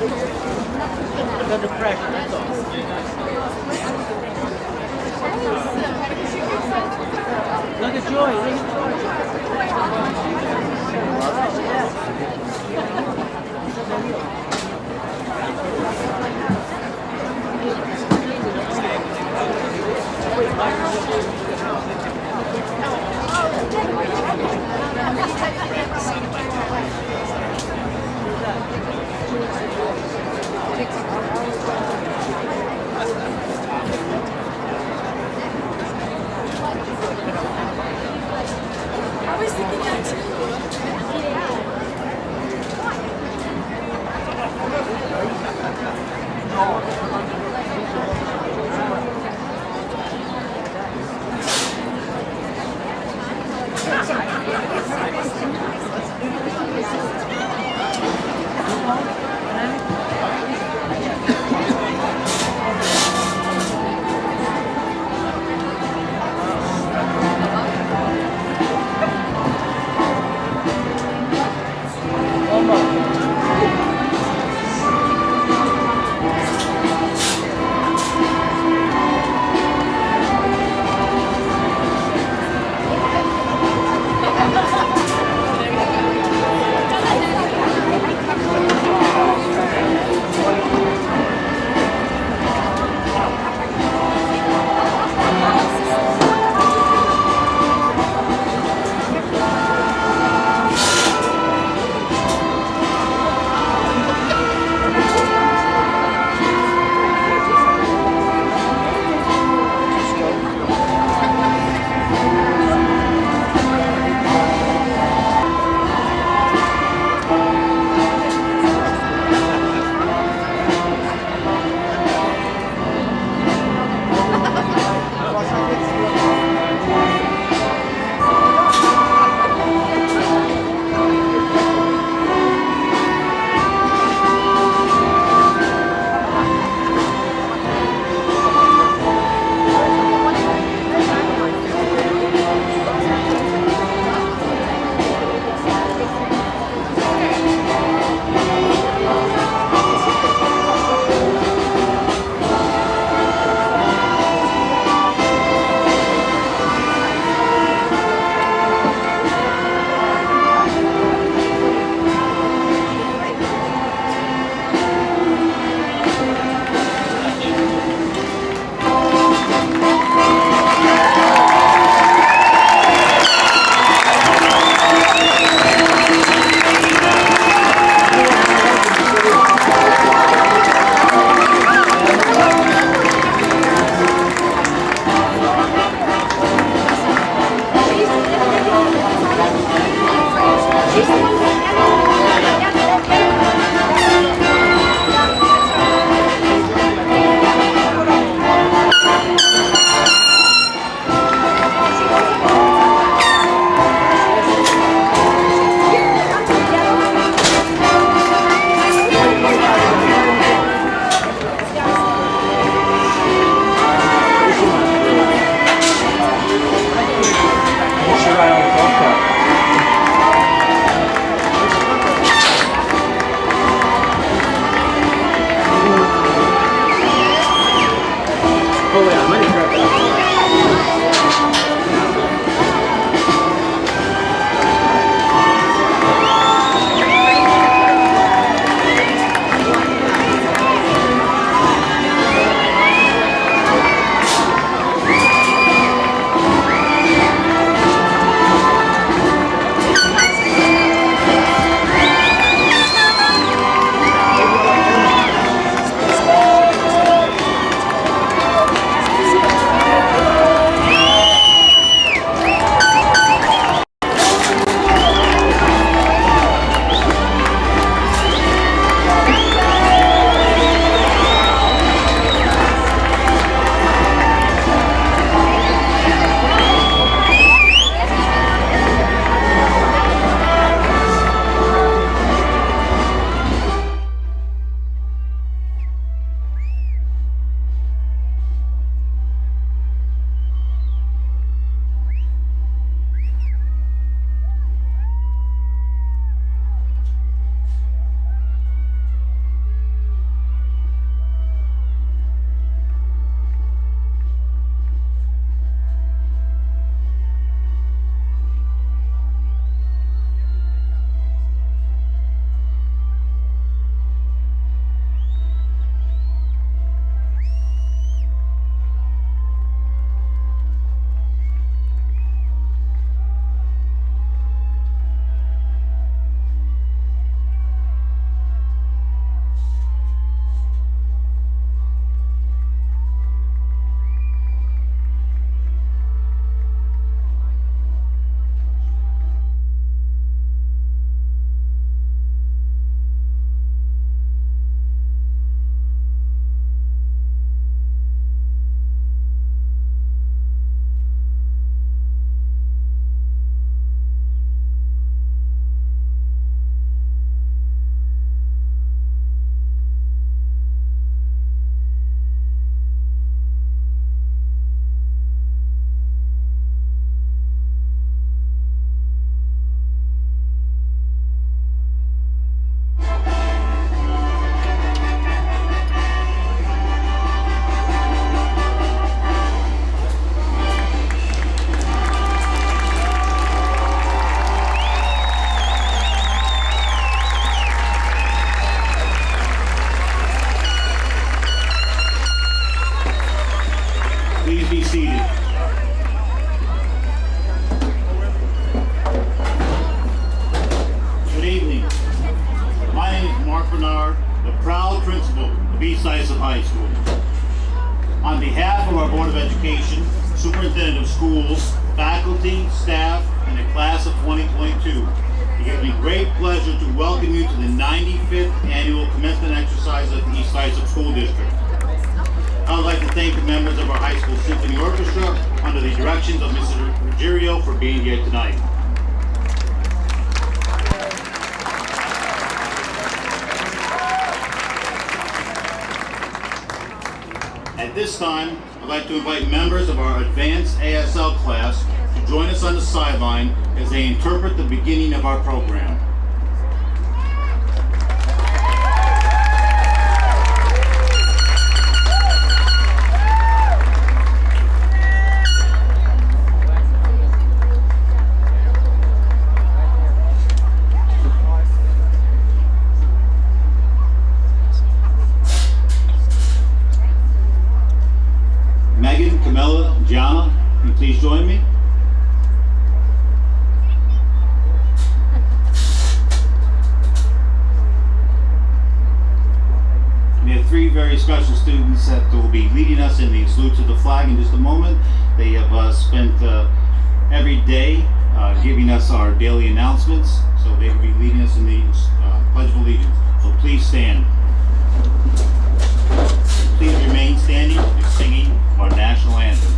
Under pressure, that's all. Look at Joy. Look at proud principal of Eihs High School. On behalf of our Board of Education, Superintendent of Schools, faculty, staff, and the class of 2022, it gives me great pleasure to welcome you to the 95th annual commencement exercise of the Eihs School District. I would like to thank the members of our high school symphony orchestra under the directions of Mr. Ruggiero for being here tonight. At this time, I'd like to invite members of our advanced ASL class to join us on the sideline as they interpret the beginning of our program. Megan, Camilla, Gianna, can you please join me? We have three very special students that will be leading us in the salute to the flag in just a moment. They have spent every day giving us our daily announcements, so they will be leading us in the Pledge of Allegiance. So please stand. Please remain standing and singing our national anthem.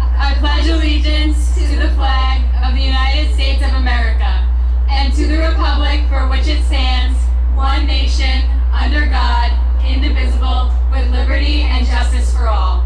I pledge allegiance to the flag of the United States of America and to the republic for which it stands, one nation, under God, indivisible, with liberty and justice for all.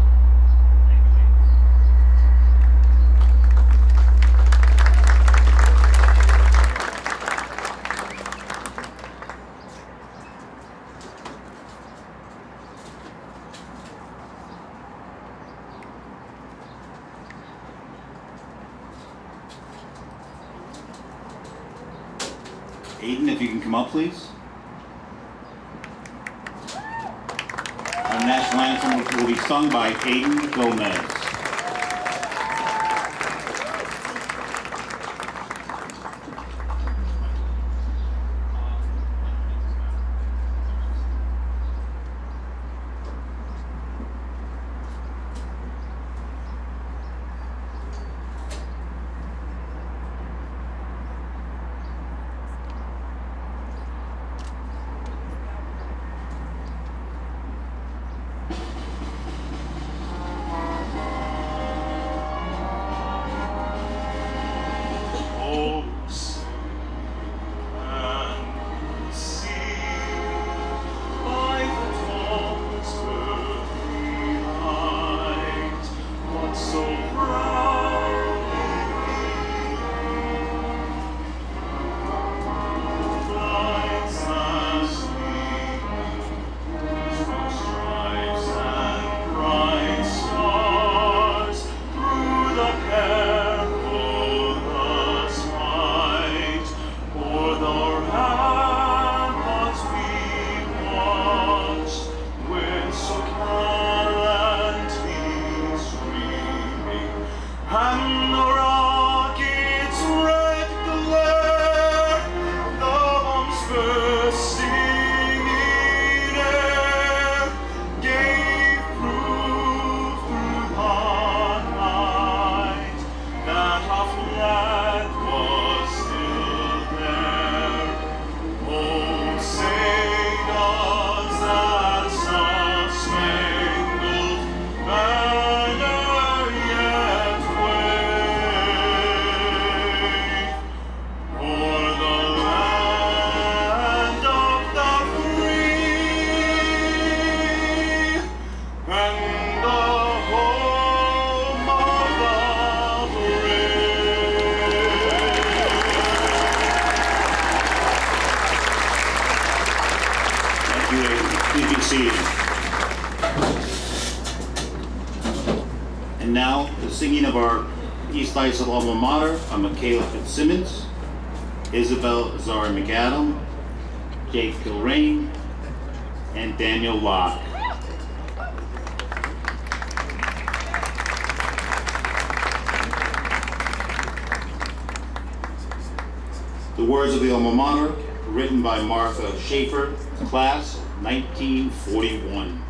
Aiden, if you can come up, please. Our national anthem will be sung by Aiden Gomez. And now, the singing of our Eihs alma mater are Michaela Fitzsimmons, Isabel Zara McAdam, Jake Kilrain, and Daniel Locke. words of the alma mater, written by Martha Schaefer, class of 1941.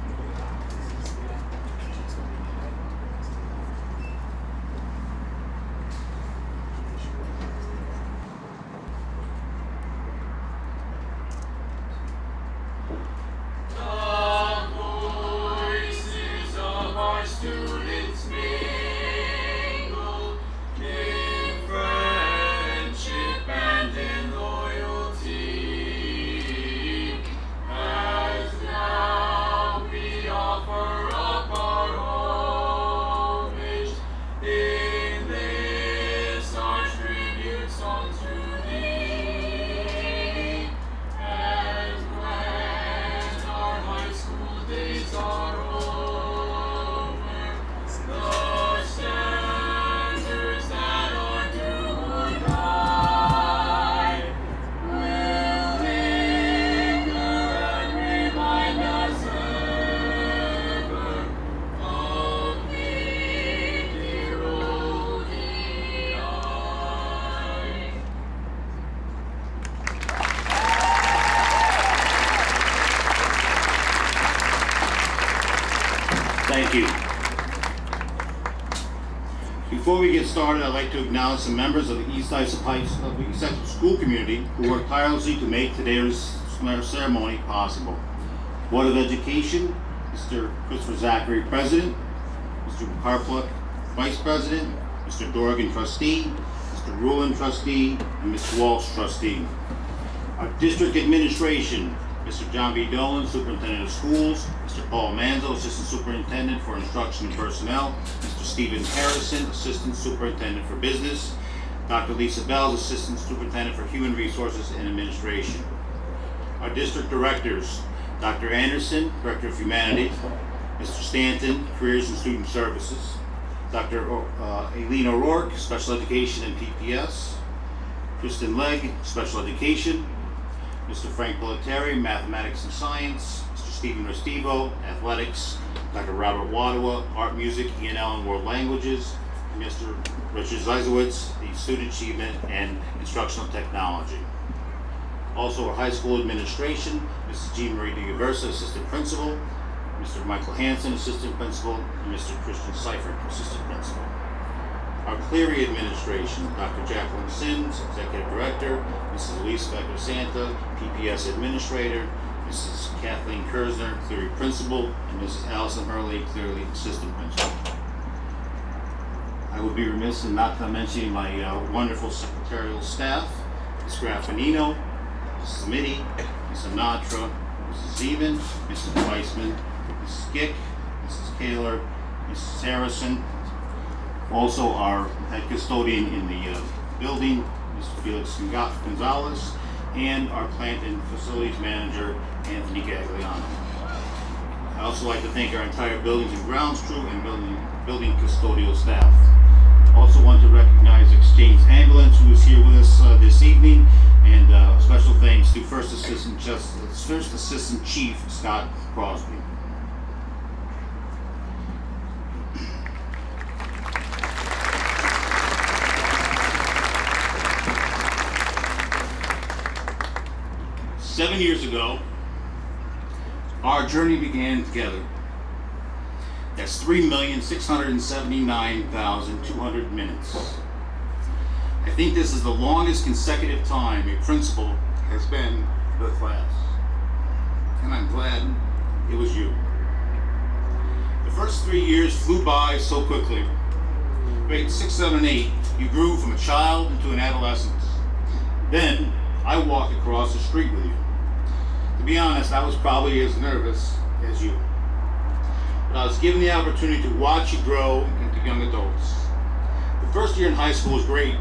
Thank you. Before we get started, I'd like to acknowledge some members of the Eihs school community who worked tirelessly to make today's ceremony possible. Board of Education, Mr. Christopher Zachary, President, Mr. Harpluck, Vice President, Mr. Dorgan, Trustee, Mr. Rulin, Trustee, and Mr. Walsh, Trustee. Our District Administration, Mr. John V. Dolan, Superintendent of Schools, Mr. Paul Manzo, Assistant Superintendent for Instruction and Personnel, Mr. Stephen Harrison, Assistant Superintendent for Business, Dr. Lisa Bells, Assistant Superintendent for Human Resources and Administration. Our District Directors, Dr. Anderson, Director of Humanities, Mr. Stanton, Careers and Student Services, Dr. Aileen O'Rourke, Special Education and PPS, Kristen Legg, Special Education, Mr. Frank Pillateri, Mathematics and Science, Mr. Stephen Restivo, Athletics, Dr. Robert Wadawa, Art, Music, E&L and World Languages, and Mr. Richard Zeisowitz, the Student Achievement and Instructional Technology. Also, our high school administration, Mrs. Jean Marie DeGaversa, Assistant Principal, Mr. Michael Hansen, Assistant Principal, and Mr. Christian Seifert, Assistant Principal. Our Cleary administration, Dr. Jacqueline Sims, Executive Director, Mrs. Elise Becker-Santa, PPS Administrator, Mrs. Kathleen Kersner, Cleary Principal, and Mrs. Allison Hurley, Cleary Assistant Principal. I would be remiss in not mentioning my wonderful secretarial staff, Ms. Graffinino, Mrs. Mitty, Ms. Sinatra, Mrs. Zeman, Mrs. Weissman, Mrs. Gick, Mrs. Kaler, Mrs. Harrison. Also our head custodian in the building, Mr. Felix Gonzalez, and our plant and facilities manager, Anthony Gagliano. I'd also like to thank our entire buildings and grounds crew and building custodial staff. Also want to recognize Exchange Ambulance, who is here with us this evening, and special thanks to First Assistant Chief Scott Crosby. Seven years ago, our journey began together. That's 3,679,200 minutes. I think this is the longest consecutive time a principal has been with class. And I'm glad it was you. The first 3 years flew by so quickly. Grades 6, 7, and 8, you grew from a child into an adolescent. Then, I walked across the street with you. To be honest, I was probably as nervous as you. But I was given the opportunity to watch you grow into young adults. The first year in high school was great.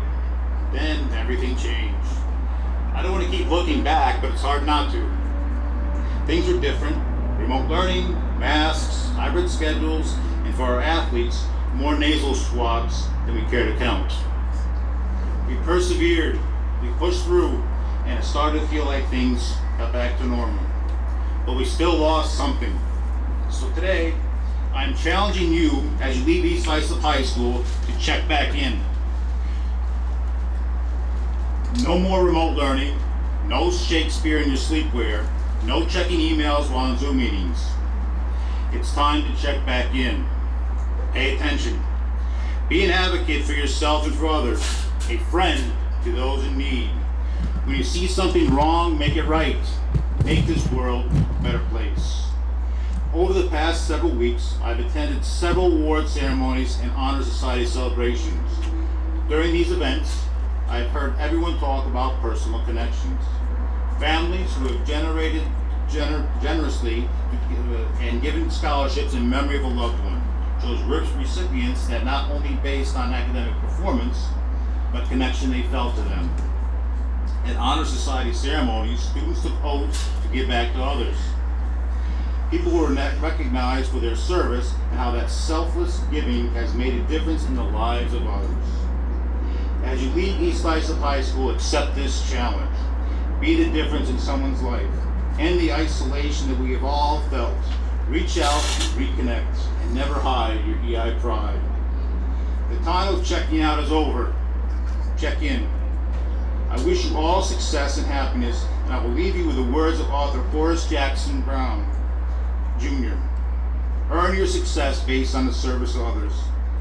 Then everything changed. I don't want to keep looking back, but it's hard not to. Things were different. Remote learning, masks, hybrid schedules, and for our athletes, more nasal swabs than we care to count. We persevered, we pushed through, and it started to feel like things got back to normal. But we still lost something. So today, I'm challenging you as you leave East Islip High School to check back in. No more remote learning, no Shakespeare in your sleepwear, no checking emails while on Zoom meetings. It's time to check back in. Pay attention. Be an advocate for yourself and for others, a friend to those in need. When you see something wrong, make it right. Make this world a better place. Over the past several weeks, I've attended several award ceremonies and honor society celebrations. During these events, I've heard everyone talk about personal connections. Families who have generously and given scholarships in memory of a loved one chose recipients that not only based on academic performance, but connection they felt to them. At honor society ceremonies, students took oaths to give back to others. People were recognized for their service and how that selfless giving has made a difference in the lives of others. As you leave East Islip High School, accept this challenge. Be the difference in someone's life. End the isolation that we have all felt. Reach out and reconnect, and never hide your EI pride. The time of checking out is over. Check in. I wish you all success and happiness, and I will leave you with the words of author Horace Jackson Brown, Jr. Earn your success based on the service of others,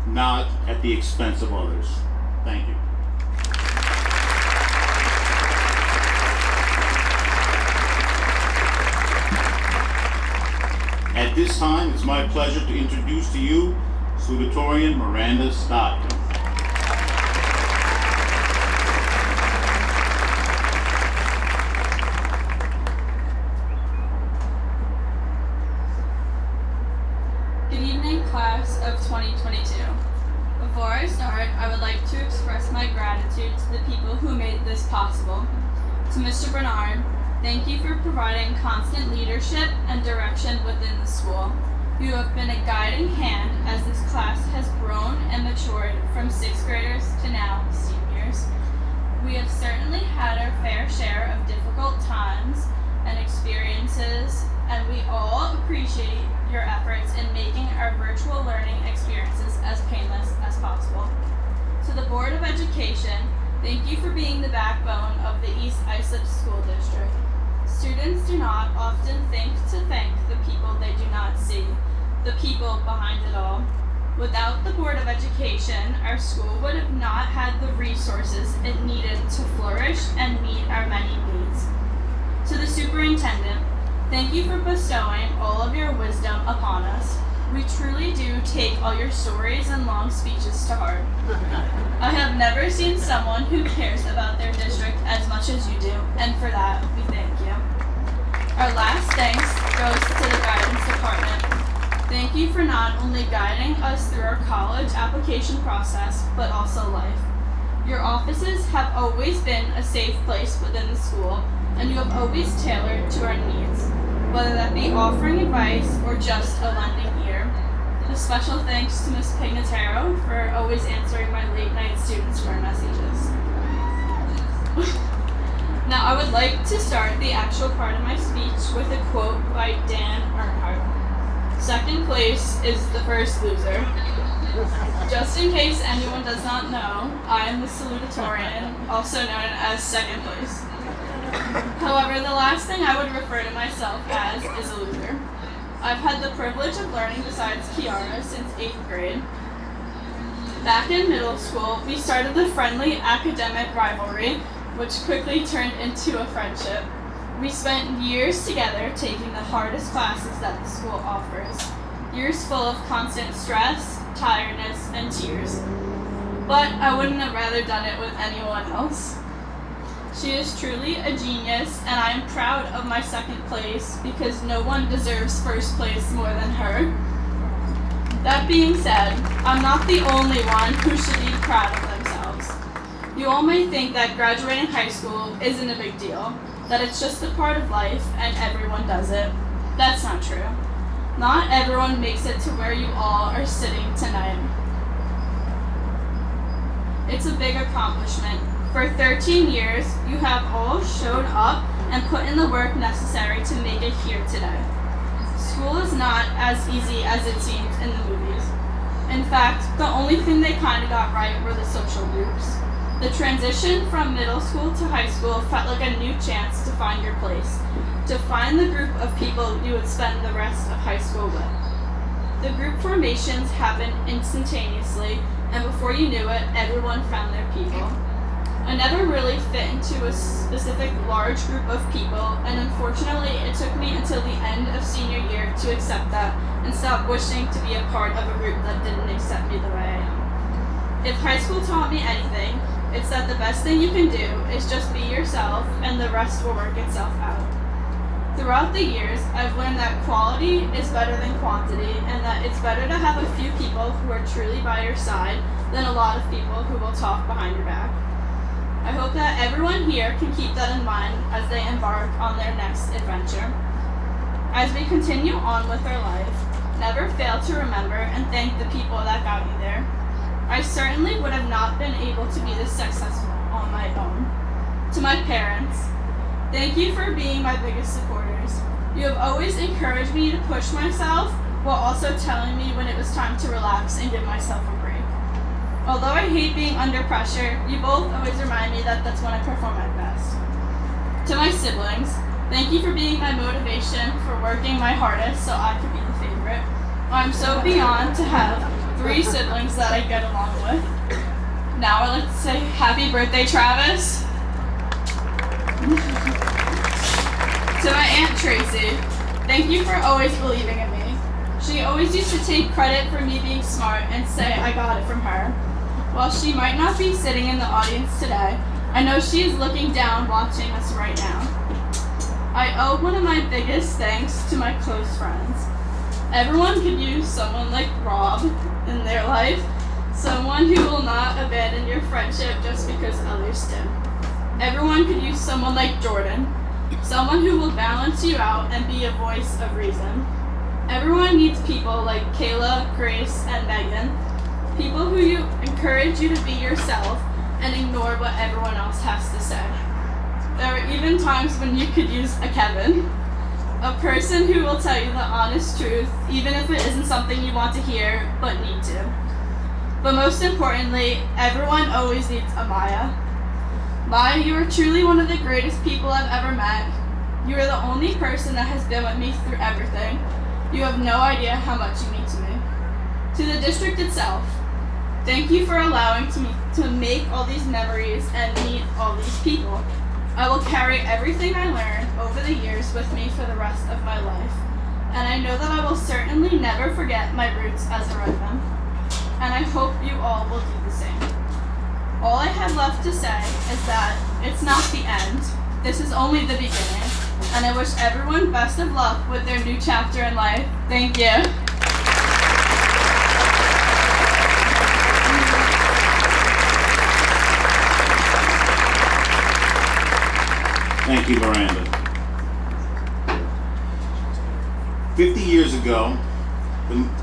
not at the expense of others. Thank you. At this time, it's my pleasure to introduce to you Salutatorian Miranda Stockton. Good evening, class of 2022. Before I start, I would like to express my gratitude to the people who made this possible. To Mr. Bernard, thank you for providing constant leadership and direction within the school. You have been a guiding hand as this class has grown and matured from 6th graders to now seniors. We have certainly had our fair share of difficult times and experiences, and we all appreciate your efforts in making our virtual learning experiences as painless as possible. To the Board of Education, thank you for being the backbone of the East Islip School District. Students do not often think to thank the people they do not see, the people behind it all. Without the Board of Education, our school would have not had the resources it needed to flourish and meet our many needs. To the Superintendent, thank you for bestowing all of your wisdom upon us. We truly do take all your stories and long speeches to heart. I have never seen someone who cares about their district as much as you do, and for that, we thank you. Our last thanks goes to the guidance department. Thank you for not only guiding us through our college application process, but also life. Your offices have always been a safe place within the school, and you have always tailored to our needs, whether that be offering advice or just a lending ear. A special thanks to Ms. Pignataro for always answering my late night student square messages. Now I would like to start the actual part of my speech with a quote by Dan Earnhardt. Second place is the first loser. Just in case anyone does not know, I am the Salutatorian, also known as second place. However, the last thing I would refer to myself as is a loser. I've had the privilege of learning besides Kiara since 8th grade. Back in middle school, we started the friendly academic rivalry, which quickly turned into a friendship. We spent years together taking the hardest classes that the school offers. Years full of constant stress, tiredness, and tears. But I wouldn't have rather done it with anyone else. She is truly a genius, and I am proud of my second place because no one deserves first place more than her. That being said, I'm not the only one who should be proud of themselves. You all may think that graduating high school isn't a big deal, that it's just a part of life and everyone does it. That's not true. Not everyone makes it to where you all are sitting tonight. It's a big accomplishment. For 13 years, you have all shown up and put in the work necessary to make it here today. School is not as easy as it seems in the movies. In fact, the only thing they kind of got right were the social groups. The transition from middle school to high school felt like a new chance to find your place, to find the group of people you would spend the rest of high school with. The group formations happened instantaneously, and before you knew it, everyone found their people. I never really fit into a specific large group of people, and unfortunately it took me until the end of senior year to accept that and stop wishing to be a part of a group that didn't accept me the way I am. If high school taught me anything, it's that the best thing you can do is just be yourself and the rest will work itself out. Throughout the years, I've learned that quality is better than quantity and that it's better to have a few people who are truly by your side than a lot of people who will talk behind your back. I hope that everyone here can keep that in mind as they embark on their next adventure. As we continue on with our life, never fail to remember and thank the people that got you there. I certainly would have not been able to be this successful on my own. To my parents, thank you for being my biggest supporters. You have always encouraged me to push myself while also telling me when it was time to relax and give myself a break. Although I hate being under pressure, you both always remind me that that's when I perform my best. To my siblings, thank you for being my motivation for working my hardest so I could be the favorite. I'm so beyond to have 3 siblings that I get along with. Now I'd like to say happy birthday, Travis. To my Aunt Tracy, thank you for always believing in me. She always used to take credit for me being smart and say I got it from her. While she might not be sitting in the audience today, I know she is looking down watching us right now. I owe one of my biggest thanks to my close friends. Everyone could use someone like Rob in their life, someone who will not abandon your friendship just because others do. Everyone could use someone like Jordan, someone who will balance you out and be a voice of reason. Everyone needs people like Kayla, Grace, and Megan, people who encourage you to be yourself and ignore what everyone else has to say. There are even times when you could use a Kevin, a person who will tell you the honest truth, even if it isn't something you want to hear but need to. But most importantly, everyone always needs a Maya. Maya, you are truly one of the greatest people I've ever met. You are the only person that has been with me through everything. You have no idea how much you mean to me. To the district itself, thank you for allowing me to make all these memories and meet all these people. I will carry everything I learned over the years with me for the rest of my life. And I know that I will certainly never forget my roots as a Redman. And I hope you all will do the same. All I have left to say is that it's not the end. This is only the beginning. And I wish everyone best of luck with their new chapter in life. Thank you. Thank you, Miranda. 50 years ago,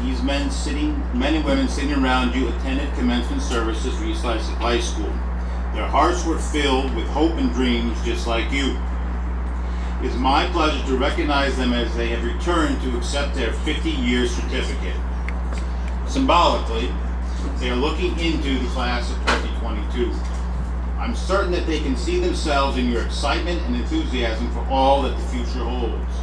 these men and women sitting around you attended commencement services for East High School. Their hearts were filled with hope and dreams just like you. It's my pleasure to recognize them as they have returned to accept their 50-year certificate. Symbolically, they are looking into the class of 2022. I'm certain that they can see themselves in your excitement and enthusiasm for all that the future holds.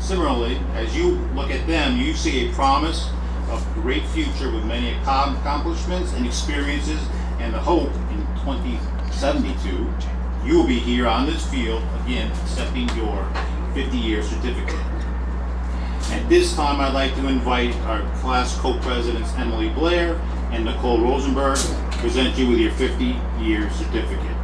Similarly, as you look at them, you see a promise of a great future with many accomplishments and experiences, and the hope in 2072 you will be here on this field again accepting your 50-year certificate. At this time, I'd like to invite our class co-presidents Emily Blair and Nicole Rosenberg to present you with your 50-year certificate.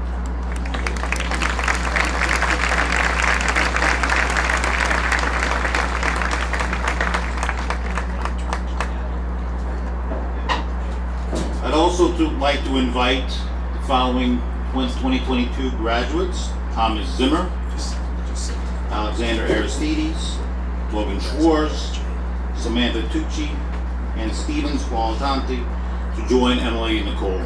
I'd also like to invite the following 2022 graduates: Thomas Zimmer, Alexander Aristides, Logan Schwartz, Samantha Tucci, and Steven Squalatanti to join Emily and Nicole.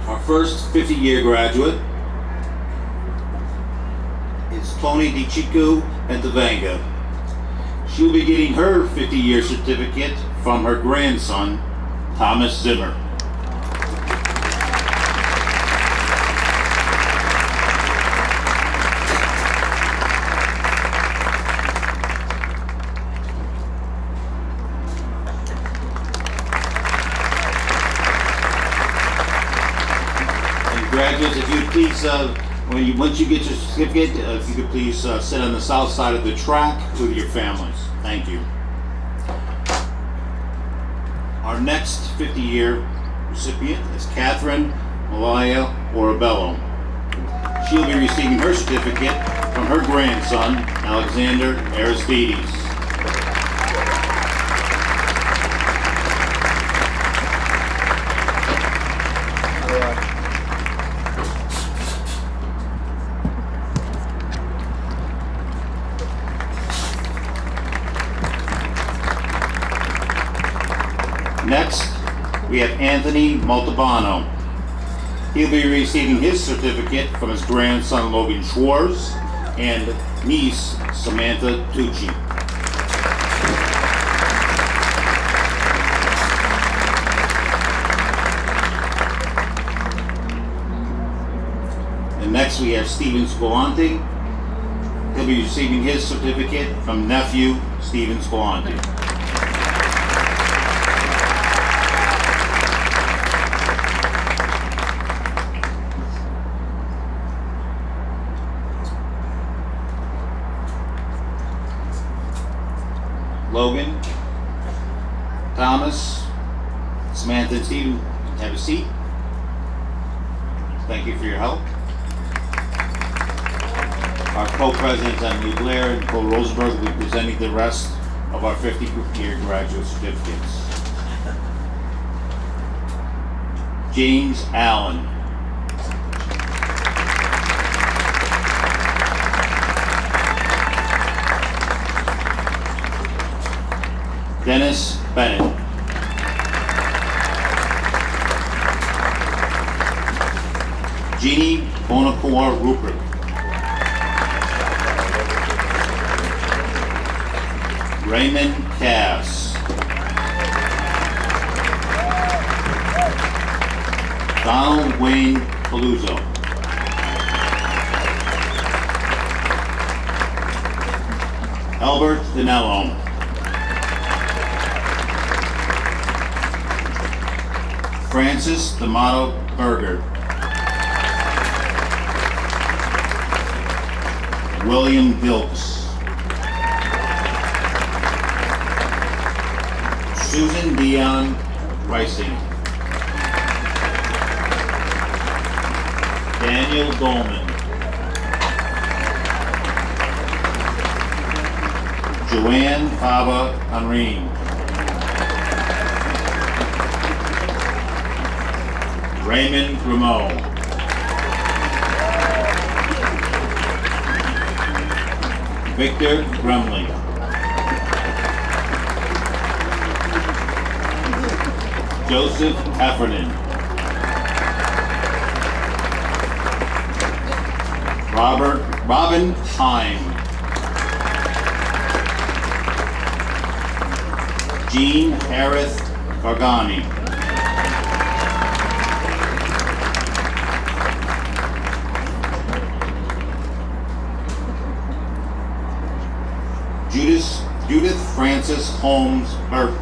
Our first 50-year graduate Tony DiCicco and Tavanga. She'll be getting her 50-year certificate from her grandson, Thomas Zimmer. Graduates, if you would please, once you get your certificate, if you could please sit on the south side of the track with your families. Thank you. Our next 50-year recipient is Catherine Malaya Orabello. She'll be receiving her certificate from her grandson, Alexander Aristides. Next, we have Anthony Montalbano. He'll be receiving his certificate from his grandson Logan Schwartz and niece Samantha Tucci. And next we have Stephen Scolante. He'll be receiving his certificate from nephew Stephen Scolante. Logan, Thomas, Samantha, and Stephen, have a seat. Thank you for your help. Our co-presidents, Emily Blair and Cole Rosenberg, will be presenting the rest of our 50-year graduate certificates. James Allen. Dennis Bennett. Jeannie Bonacore Rupert. Raymond Cass. Donald Wayne Paluzzo. Albert Dinello. Francis D'Amato Berger. William Dilks. Susan Dion Rising. Daniel Dolman. Joanne Fava Henrine. Raymond Grimaud. Victor Grumley. Joseph Heffernan. Robin Heim. Jean Harith Gargani. Judith Frances Holmes Burke.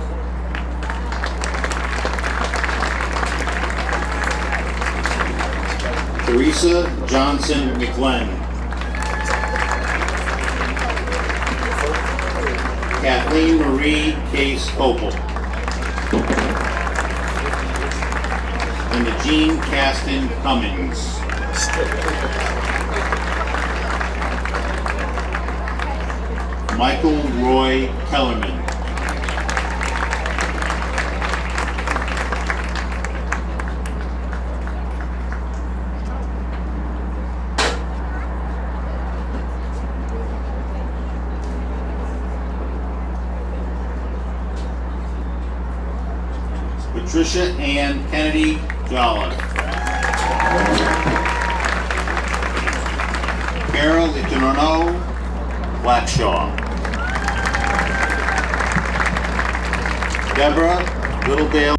Teresa Johnson McGlenn. Kathleen Marie Case Opal. And the Jean Caston Cummings. Michael Roy Kellerman. Patricia Ann Kennedy Jolliffe. Carol Itinerno Blackshaw. Deborah Littledale.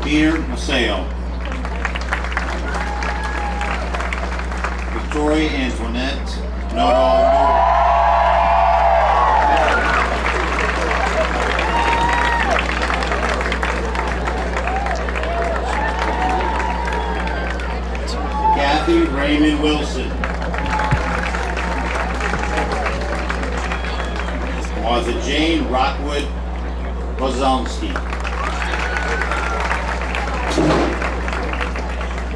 Peter Maceo. Victoria Antoinette Noto. Kathy Raymond Wilson. Martha Jane Rockwood Wazomski.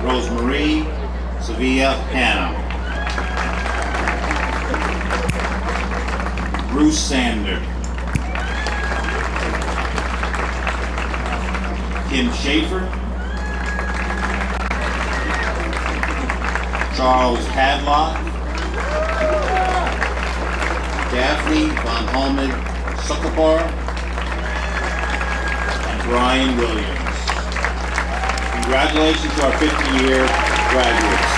Rosemarie Sevilla Hannah. Bruce Sander. Kim Schaefer. Charles Hadlock. Daphne Von Holman Suckapar. And Brian Williams. Congratulations to our 50-year graduates.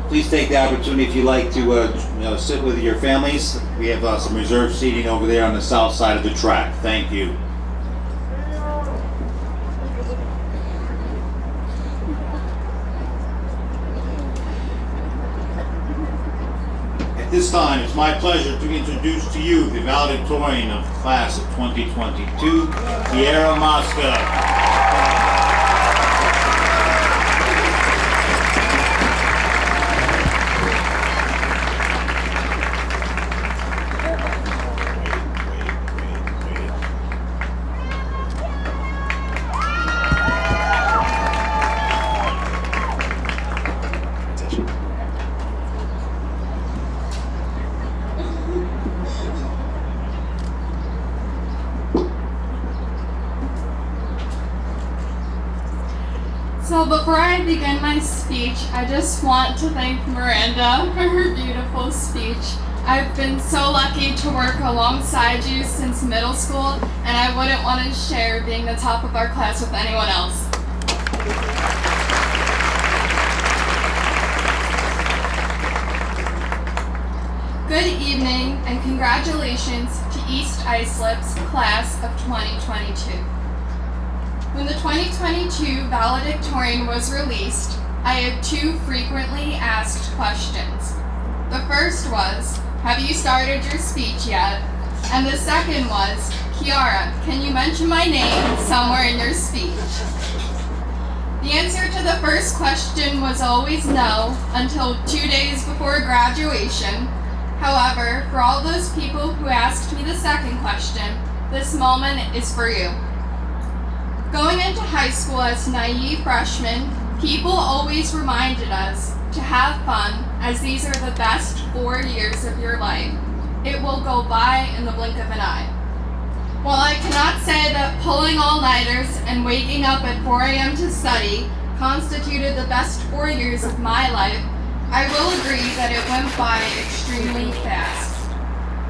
Please take the opportunity, if you'd like to sit with your families. We have some reserved seating over there on the south side of the track. Thank you. At this time, it's my pleasure to introduce to you the valedictorian of the class of 2022, Kiera Mosca. So before I begin my speech, I just want to thank Miranda for her beautiful speech. I've been so lucky to work alongside you since middle school, and I wouldn't want to share being the top of our class with anyone else. Good evening, and congratulations to East Islip's class of 2022. When the 2022 Valedictorian was released, I had two frequently asked questions. The first was, have you started your speech yet? And the second was, Kiara, can you mention my name somewhere in your speech? The answer to the first question was always no, until 2 days before graduation. However, for all those people who asked me the second question, this moment is for you. Going into high school as naive freshmen, people always reminded us to have fun, as these are the best 4 years of your life. It will go by in the blink of an eye. While I cannot say that pulling all-nighters and waking up at 4 a.m. to study constituted the best 4 years of my life, I will agree that it went by extremely fast.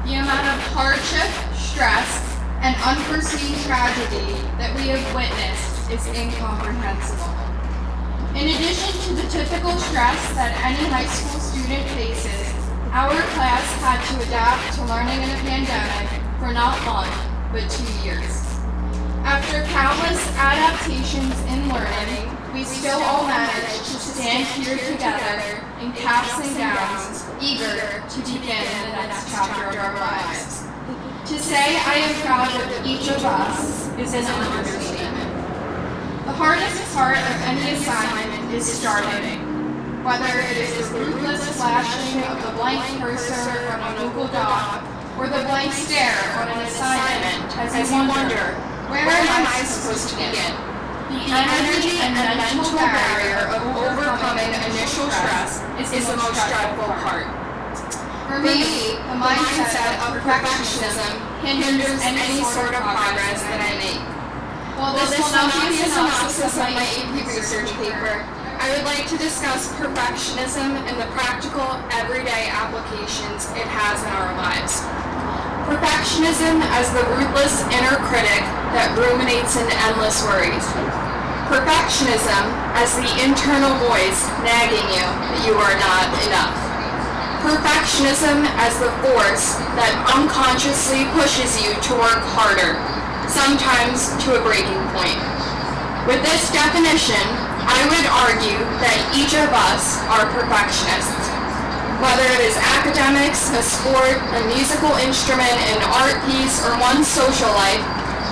The amount of hardship, stress, and unforeseen tragedy that we have witnessed is incomprehensible. In addition to the typical stress that any high school student faces, our class had to adapt to learning in a pandemic for not 1, but 2 years. After countless adaptations in learning, we still all managed to stand here together in caps and gowns, eager to begin the next chapter of our lives. To say I am proud of each of us is an understatement. The hardest part of any assignment is starting. Whether it is the ruthless flashing of the blank cursor on a Google Doc, or the blank stare on an assignment as you wonder, where am I supposed to begin? The energy and mental barrier of overcoming initial stress is the most stressful part. For me, the mindset of perfectionism hinders any sort of progress that I make. While this will not be a synopsis of my AP research paper, I would like to discuss perfectionism and the practical, everyday applications it has in our lives. Perfectionism as the ruthless inner critic that ruminates in endless worries. Perfectionism as the internal voice nagging you that you are not enough. Perfectionism as the force that unconsciously pushes you to work harder, sometimes to a breaking point. With this definition, I would argue that each of us are perfectionists. Whether it is academics, a sport, a musical instrument, an art piece, or one's social life,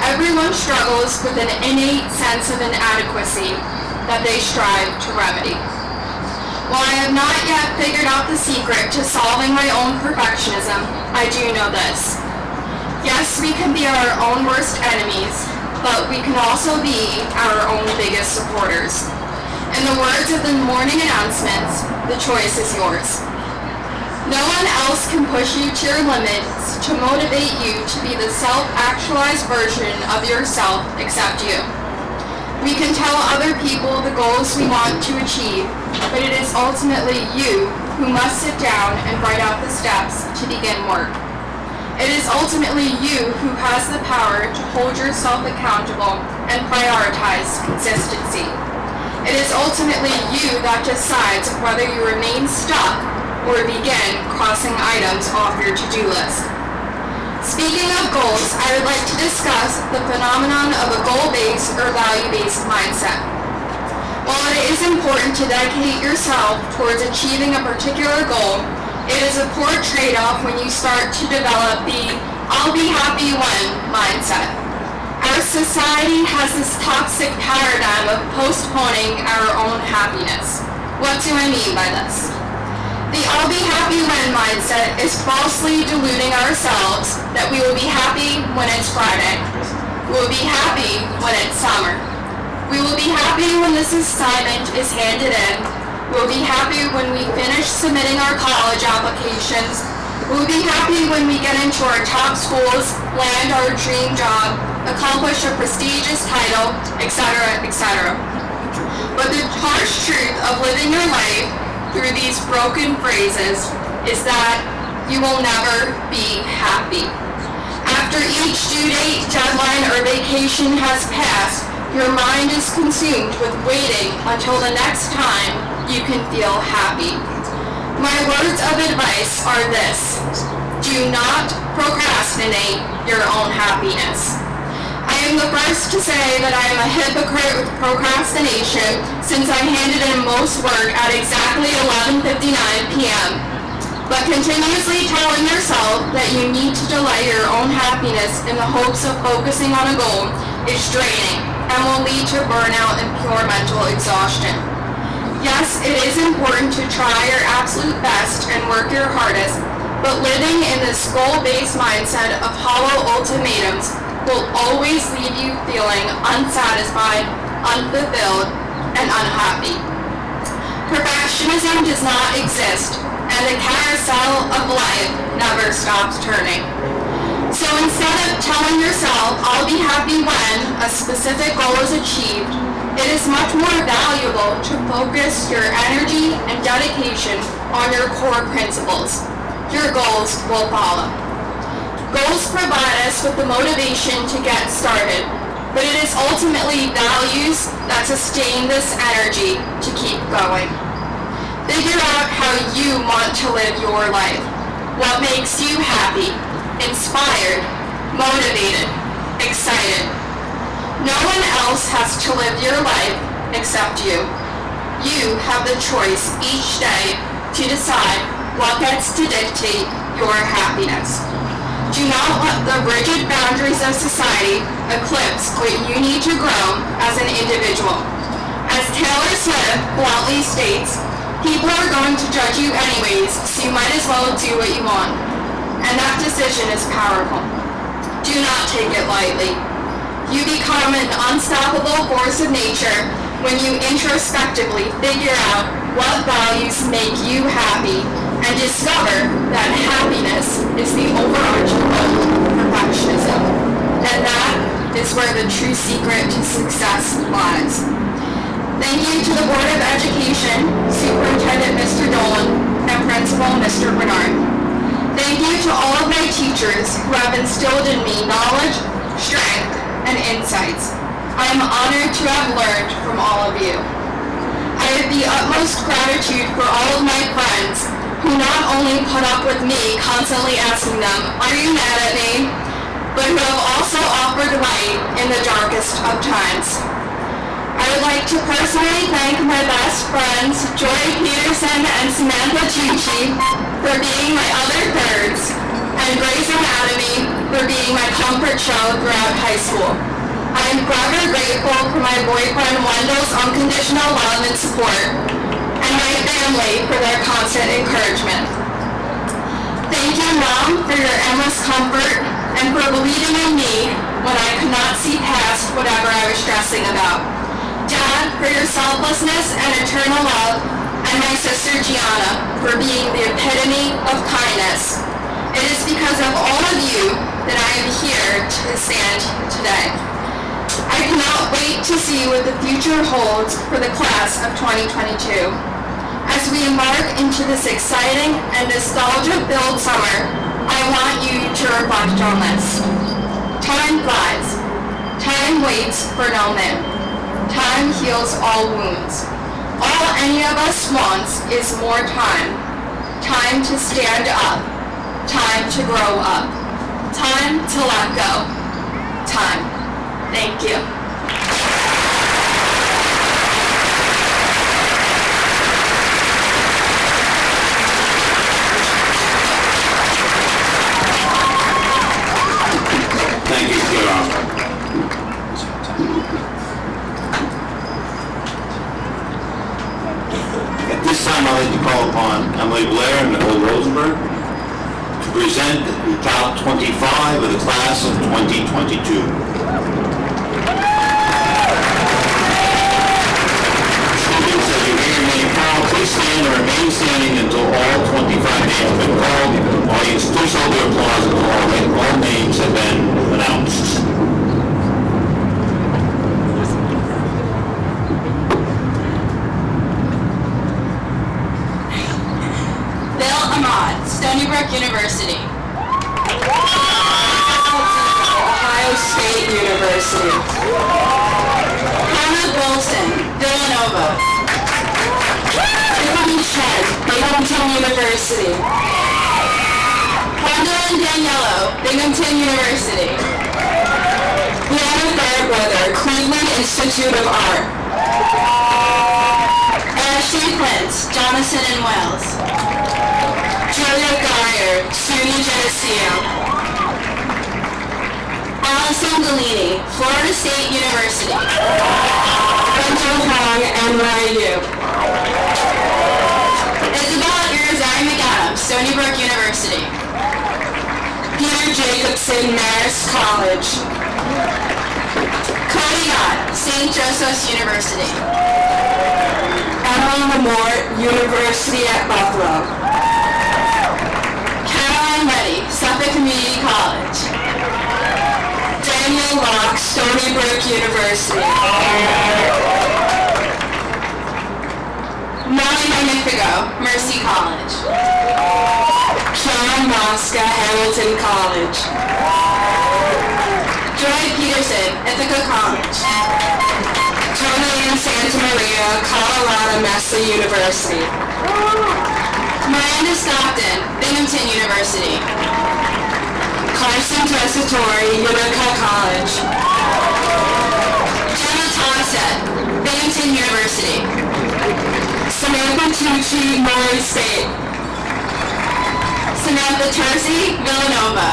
everyone struggles with an innate sense of inadequacy that they strive to remedy. While I have not yet figured out the secret to solving my own perfectionism, I do know this. Yes, we can be our own worst enemies, but we can also be our own biggest supporters. In the words of the morning announcements, the choice is yours. No one else can push you to your limits to motivate you to be the self-actualized version of yourself except you. We can tell other people the goals we want to achieve, but it is ultimately you who must sit down and write out the steps to begin work. It is ultimately you who has the power to hold yourself accountable and prioritize consistency. It is ultimately you that decides whether you remain stuck or begin crossing items off your to-do list. Speaking of goals, I would like to discuss the phenomenon of a goal-based or value-based mindset. While it is important to dedicate yourself towards achieving a particular goal, it is a poor trade-off when you start to develop the "I'll be happy when" mindset. Our society has this toxic paradigm of postponing our own happiness. What do I mean by this? The "I'll be happy when" mindset is falsely deluding ourselves that we will be happy when it's Friday. We will be happy when it's summer. We will be happy when this assignment is handed in. We will be happy when we finish submitting our college applications. We will be happy when we get into our top schools, land our dream job, accomplish a prestigious title, etc., etc. But the harsh truth of living your life through these broken phrases is that you will never be happy. After each due date, deadline, or vacation has passed, your mind is consumed with waiting until the next time you can feel happy. My words of advice are this: do not procrastinate your own happiness. I am the first to say that I am a hypocrite with procrastination since I handed in most work at exactly 11:59 p.m. But continuously telling yourself that you need to delay your own happiness in the hopes of focusing on a goal is draining and will lead to burnout and pure mental exhaustion. Yes, it is important to try your absolute best and work your hardest, but living in this goal-based mindset of hollow ultimatums will always leave you feeling unsatisfied, unfulfilled, and unhappy. Perfectionism does not exist, and the carousel of life never stops turning. So instead of telling yourself, "I'll be happy when" a specific goal is achieved, it is much more valuable to focus your energy and dedication on your core principles. Your goals will follow. Goals provide us with the motivation to get started, but it is ultimately values that sustain this energy to keep going. Figure out how you want to live your life. What makes you happy, inspired, motivated, excited. No one else has to live your life except you. You have the choice each day to decide what gets to dictate your happiness. Do not let the rigid boundaries of society eclipse what you need to grow as an individual. As Taylor Swift bluntly states, people are going to judge you anyways, so you might as well do what you want. And that decision is powerful. Do not take it lightly. You become an unstoppable force of nature when you introspectively figure out what values make you happy and discover that happiness is the overarching goal of perfectionism, and that is where the true secret to success lies. Thank you to the Board of Education, Superintendent Mr. Dolan, and Principal Mr. Bernard. Thank you to all of my teachers who have instilled in me knowledge, strength, and insights. I am honored to have learned from all of you. I have the utmost gratitude for all of my friends who not only put up with me constantly asking them, "Are you mad at me?" but who have also offered light in the darkest of times. I would like to personally thank my best friends, Joy Peterson and Samantha Tucci, for being my other thirds, and Grey's Anatomy for being my comfort show throughout high school. I am forever grateful for my boyfriend Wendell's unconditional love and support, and my family for their constant encouragement. Thank you, Mom, for your endless comfort and for believing in me when I could not see past whatever I was stressing about. Dad, for your selflessness and eternal love, and my sister Gianna for being the epitome of kindness. It is because of all of you that I am here to stand today. I cannot wait to see what the future holds for the class of 2022. As we embark into this exciting and nostalgia-filled summer, I want you to reflect on this. Time flies. Time waits for no man. Time heals all wounds. All any of us wants is more time. Time to stand up. Time to grow up. Time to let go. Time. Thank you. Thank you, Kira. At this time, I'd like to call upon Emily Blair and Nicole Rosenberg to present the top 25 of the class of 2022. Students, as you hear your name called, please stand and remain standing until all 25 names have been called. Audience, please hold your applause until all names have been announced. Stony Brook University. Ohio State University. Hannah Golston, Villanova. Tiffany Chen, Binghamton University. Gwendolyn Daniello, Binghamton University. Brianna Fairbrother, Cleveland Institute of Art. Ashley Prince, Jonathan and Wells. Julia Geyer, SUNY Geneseo. Allison Delaney, Florida State University. Benjo Hong, NYU. Isabel Irizarry McAdams, Stony Brook University. Peter Jacobson, Marist College. Cody Gott, St. Joseph's University. Emily Lamore, University at Buffalo. Ready, Suffolk Community College. Daniel Locke, Stony Brook University. Molly Magnifico, Mercy College. Sean Mosca, Hamilton College. Joy Peterson, Ithaca College. Tony Ann Santa Maria, Colorado Mesa University. Miranda Stockton, Binghamton University. Carson Tessitore, Utica College. Jenna Thompson, Binghamton University. Samantha Tucci, Murray State. Samantha Terzi, Villanova.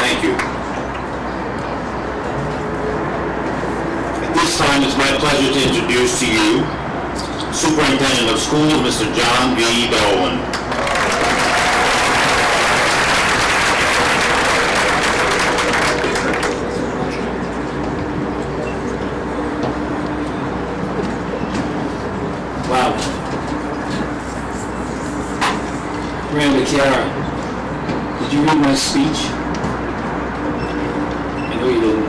Thank you. At this time, it's my pleasure to introduce to you Superintendent of Schools, Mr. John V. Dolan. Hey, Kiara, did you read my speech? I know you didn't.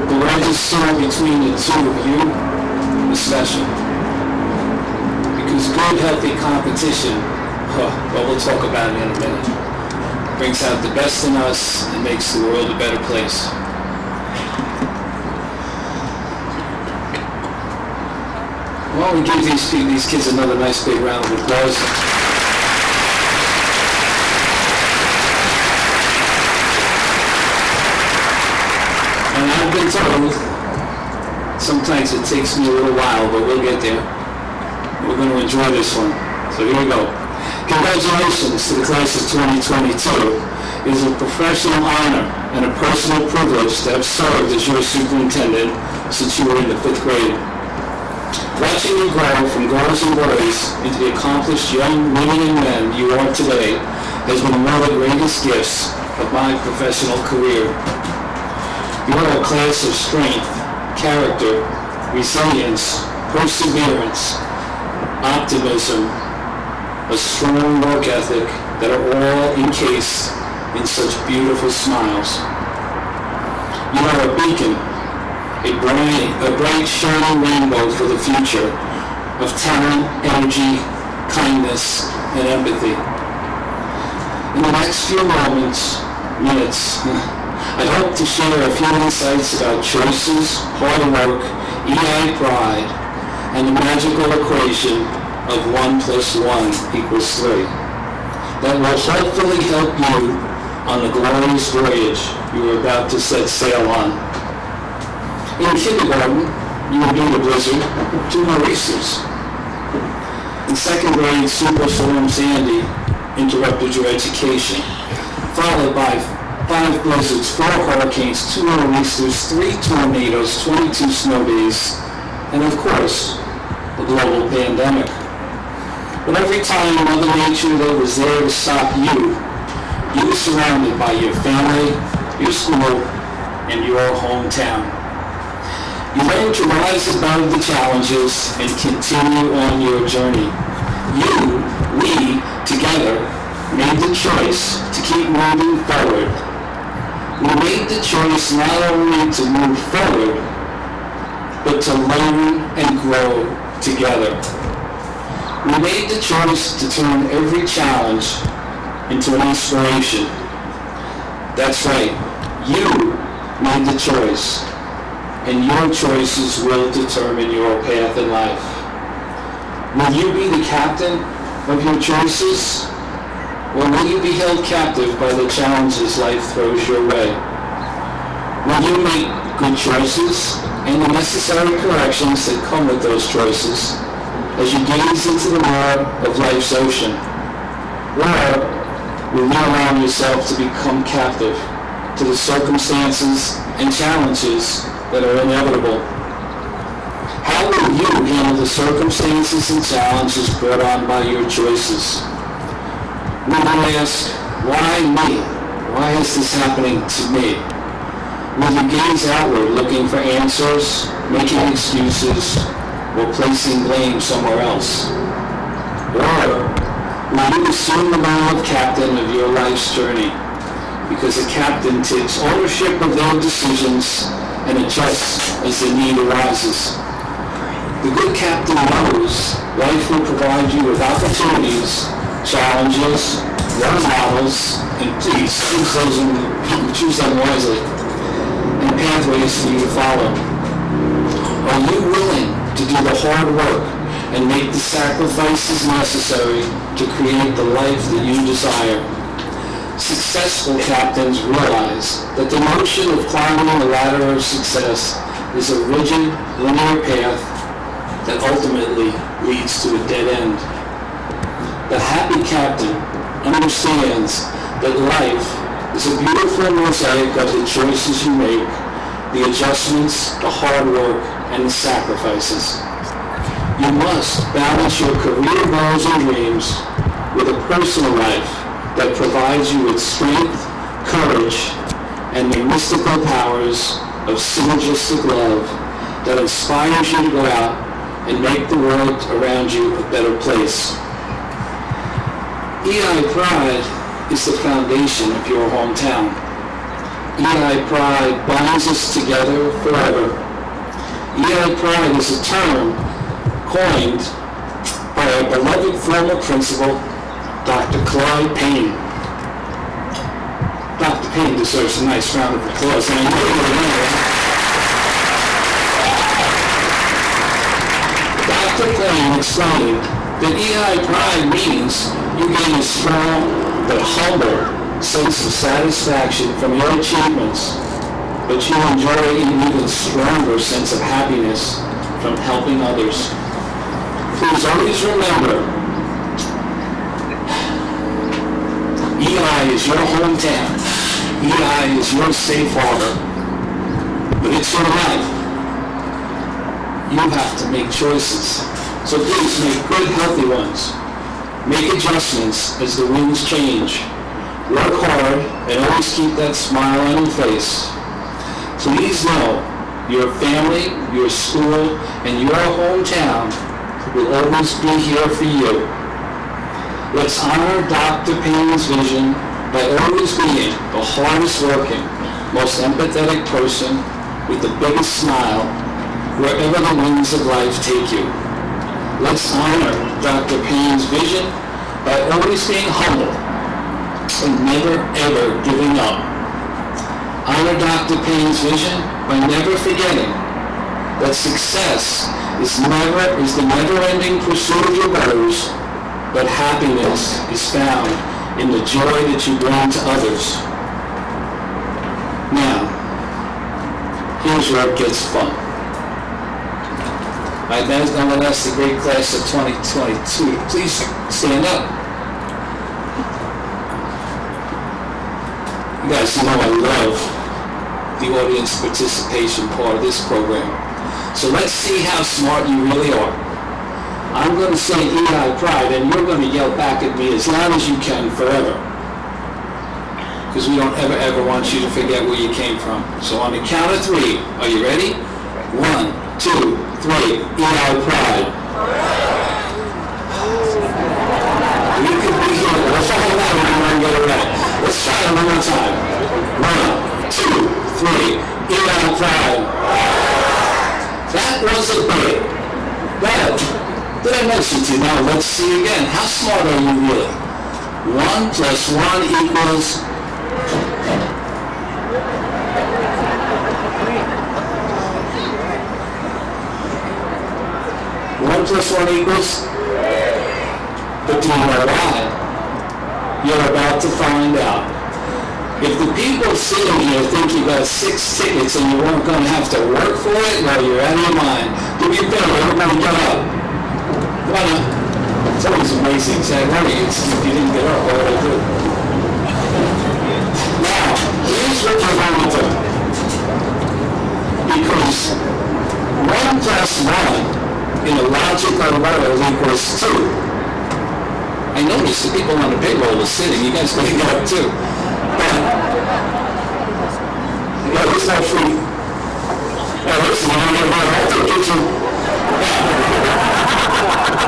But what I just saw between the two of you is special. Because good, healthy competition, well, we'll talk about it in a minute, brings out the best in us and makes the world a better place. Why don't we give these kids another nice big round of applause. And I've been told, sometimes it takes me a little while, but we'll get there. We're going to enjoy this one. So here we go. Congratulations to the class of 2022. It is a professional honor and a personal privilege to have served as your superintendent since you were in the 5th grade. Watching you grow from girls and boys into the accomplished young women and men you are today has been one of the greatest gifts of my professional career. You are a class of strength, character, resilience, perseverance, optimism, a strong work ethic that are all encased in such beautiful smiles. You are a beacon, a bright shining rainbow for the future of talent, energy, kindness, and empathy. In the next few minutes, I hope to share a few insights about choices, hard work, EI pride, and the magical equation of 1 + 1 = 3 that will hopefully help you on the glorious voyage you are about to set sail on. In kindergarten, you will be the blizzard, 2 Maurices. In 2nd grade, Superstorm Sandy interrupted your education, followed by 5 blizzards, 4 hurricanes, 2 Maurices, 3 tornadoes, 22 snow days, and of course, the global pandemic. But every time Mother Nature that was there to stop you, you were surrounded by your family, your school, and your hometown. You learn to rise above the challenges and continue on your journey. We, together, made the choice to keep moving forward. We made the choice not only to move forward, but to learn and grow together. We made the choice to turn every challenge into an inspiration. That's right, you made the choice. And your choices will determine your path in life. Will you be the captain of your choices? Or will you be held captive by the challenges life throws your way? Will you make good choices and the necessary corrections that come with those choices as you gaze into the roar of life's ocean? Or will you allow yourself to become captive to the circumstances and challenges that are inevitable? How will you handle the circumstances and challenges brought on by your choices? Will you ask, why me? Why is this happening to me? Will you gaze outward looking for answers, making excuses, or placing blame somewhere else? Or will you assume the role of captain of your life's journey? Because a captain takes ownership of their decisions and adjusts as the need arises. The good captain knows life will provide you with opportunities, challenges, role models, and please choose them wisely, and pathways for you to follow. Are you willing to do the hard work and make the sacrifices necessary to create the life that you desire? Successful captains realize that the notion of climbing the ladder of success is a rigid, linear path that ultimately leads to a dead end. The happy captain understands that life is a beautiful mosaic of the choices you make, the adjustments, the hard work, and the sacrifices. You must balance your career goals and dreams with a personal life that provides you with strength, courage, and the mystical powers of synergistic love that inspires you to go out and make the world around you a better place. EI Pride is the foundation of your hometown. EI Pride binds us together forever. EI Pride is a term coined by our beloved former principal, Dr. Clyde Payne. Dr. Payne deserves a nice round of applause, and I know you're aware. Dr. Payne explained that EI Pride means you gain a strong but humble sense of satisfaction from your achievements, but you enjoy an even stronger sense of happiness from helping others. Please always remember, EI is your hometown. EI is your safe harbor. But it's your life. You have to make choices. So please make good, healthy ones. Make adjustments as the winds change. Work hard and always keep that smile on your face. Please know your family, your school, and your hometown will always be here for you. Let's honor Dr. Payne's vision by always being the hardest working, most empathetic person with the biggest smile wherever the winds of life take you. Let's honor Dr. Payne's vision by always being humble and never ever giving up. Honor Dr. Payne's vision by never forgetting that success is the never-ending pursuit of your goals, but happiness is found in the joy that you bring to others. Now, here's where it gets fun. I'm going to ask the great class of 2022 to please stand up. You guys know I love the audience participation part of this program. So let's see how smart you really are. I'm going to say EI Pride, and you're going to yell back at me as loud as you can forever. Because we don't ever want you to forget where you came from. So on the count of 3, are you ready? 1, 2, 3, EI Pride. You could be here. Let's try it out and get it right. Let's try it one more time. 1, 2, 3, EI Pride. That was a break. Well, did I mention to you? Now let's see again. How smart are you really? 1 plus 1 equals... 1 plus 1 equals? But do you know why? You're about to find out. If the people sitting here think you got 6 tickets and you weren't going to have to work for it, well, you're out of your mind. Do me a favor, everybody get up. Come on up. It's always amazing. Say, if you didn't get up, what would I do? Now, here's what you're going to do. Because 1 plus 1 in a logical level equals 2. I noticed the people on the payroll are sitting. You guys got to get up too. Yeah, it's not free. Yeah, listen, I'll take you.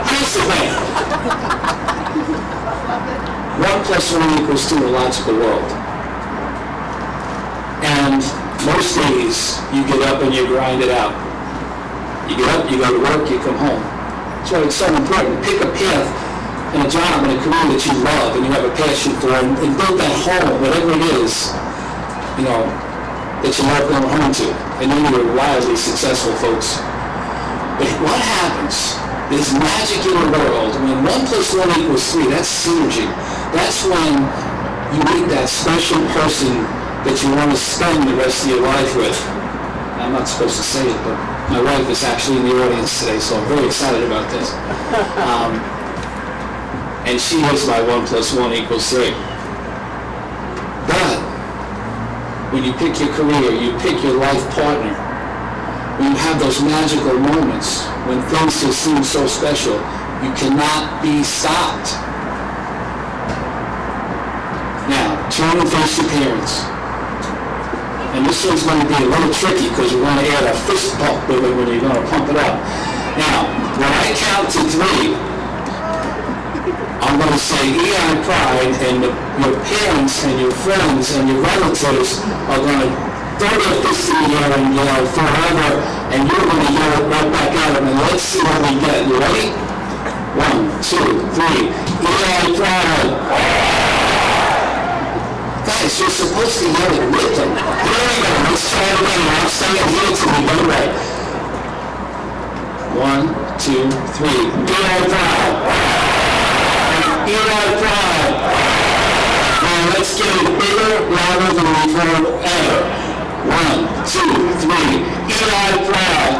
Here's the thing. 1 plus 1 equals 2 in a logical world. And most days, you get up and you grind it out. You get up, you go to work, you come home. That's why it's so important. Pick a path and a job and a career that you love and you have a passion for, and build that home, whatever it is, that you love going home to. I know you're wildly successful, folks. But what happens? There's magic in the world. When 1 plus 1 equals 3, that's synergy. That's when you meet that special person that you want to spend the rest of your life with. I'm not supposed to say it, but my wife is actually in the audience today, so I'm very excited about this. And she is my 1 plus 1 equals 3. But when you pick your career, you pick your life partner, when you have those magical moments, when things just seem so special, you cannot be stopped. Now, turn and face your parents. And this one's going to be a little tricky because we're going to add a fist pump with it when you're going to pump it up. Now, when I count to 3, I'm going to say EI Pride, and your parents and your friends and your relatives are going to throw their fist in the air and yell forever, and you're going to yell it right back at them, and let's see what we get. You ready? 1, 2, 3. EI Pride. Guys, you're supposed to yell it with them. There we go. Let's try it again. I'll say it here till we get it right. 1, 2, 3. EI Pride. EI Pride. Now let's get it bigger, louder than we've heard ever. 1, 2, 3. EI Pride.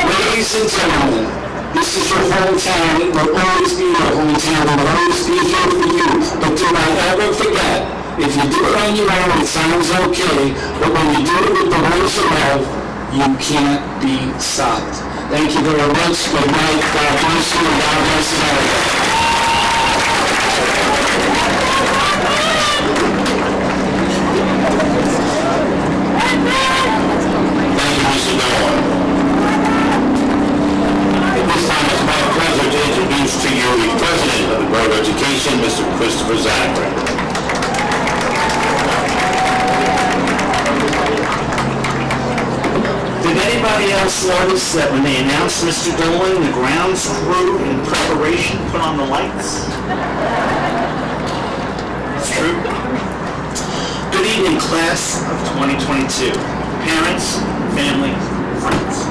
Ladies and gentlemen, this is your hometown. It will always be your hometown. It will always be here for you. But do not ever forget, if you do it on your own, it sounds okay. But when you do it with the ones you love, you can't be stopped. Thank you very much. Good night. God bless you and God bless America. Thank you, Mr. Nolan. At this time, it's my pleasure to introduce to you the President of the Board of Education, Mr. Christopher Zachary. Did anybody else notice that when they announced Mr. Dolan, the grounds crew in preparation put on the lights? It's true. Good evening, class of 2022. Parents, family, friends.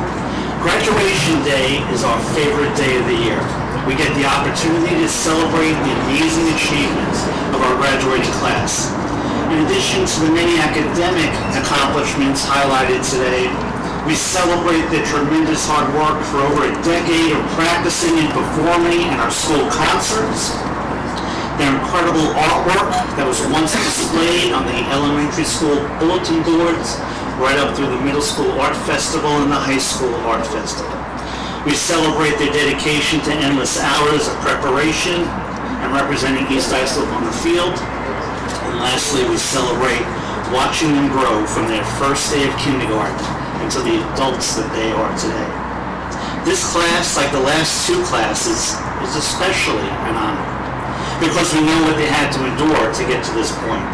Graduation day is our favorite day of the year. We get the opportunity to celebrate the amazing achievements of our graduating class. In addition to the many academic accomplishments highlighted today, we celebrate the tremendous hard work for over a decade of practicing and performing in our school concerts, their incredible artwork that was once displayed on the elementary school bulletin boards, right up through the middle school art festival and the high school art festival. We celebrate their dedication to endless hours of preparation and representing East Islip on the field. And lastly, we celebrate watching them grow from their first day of kindergarten into the adults that they are today. This class, like the last two classes, is especially an honor because we know what they had to endure to get to this point.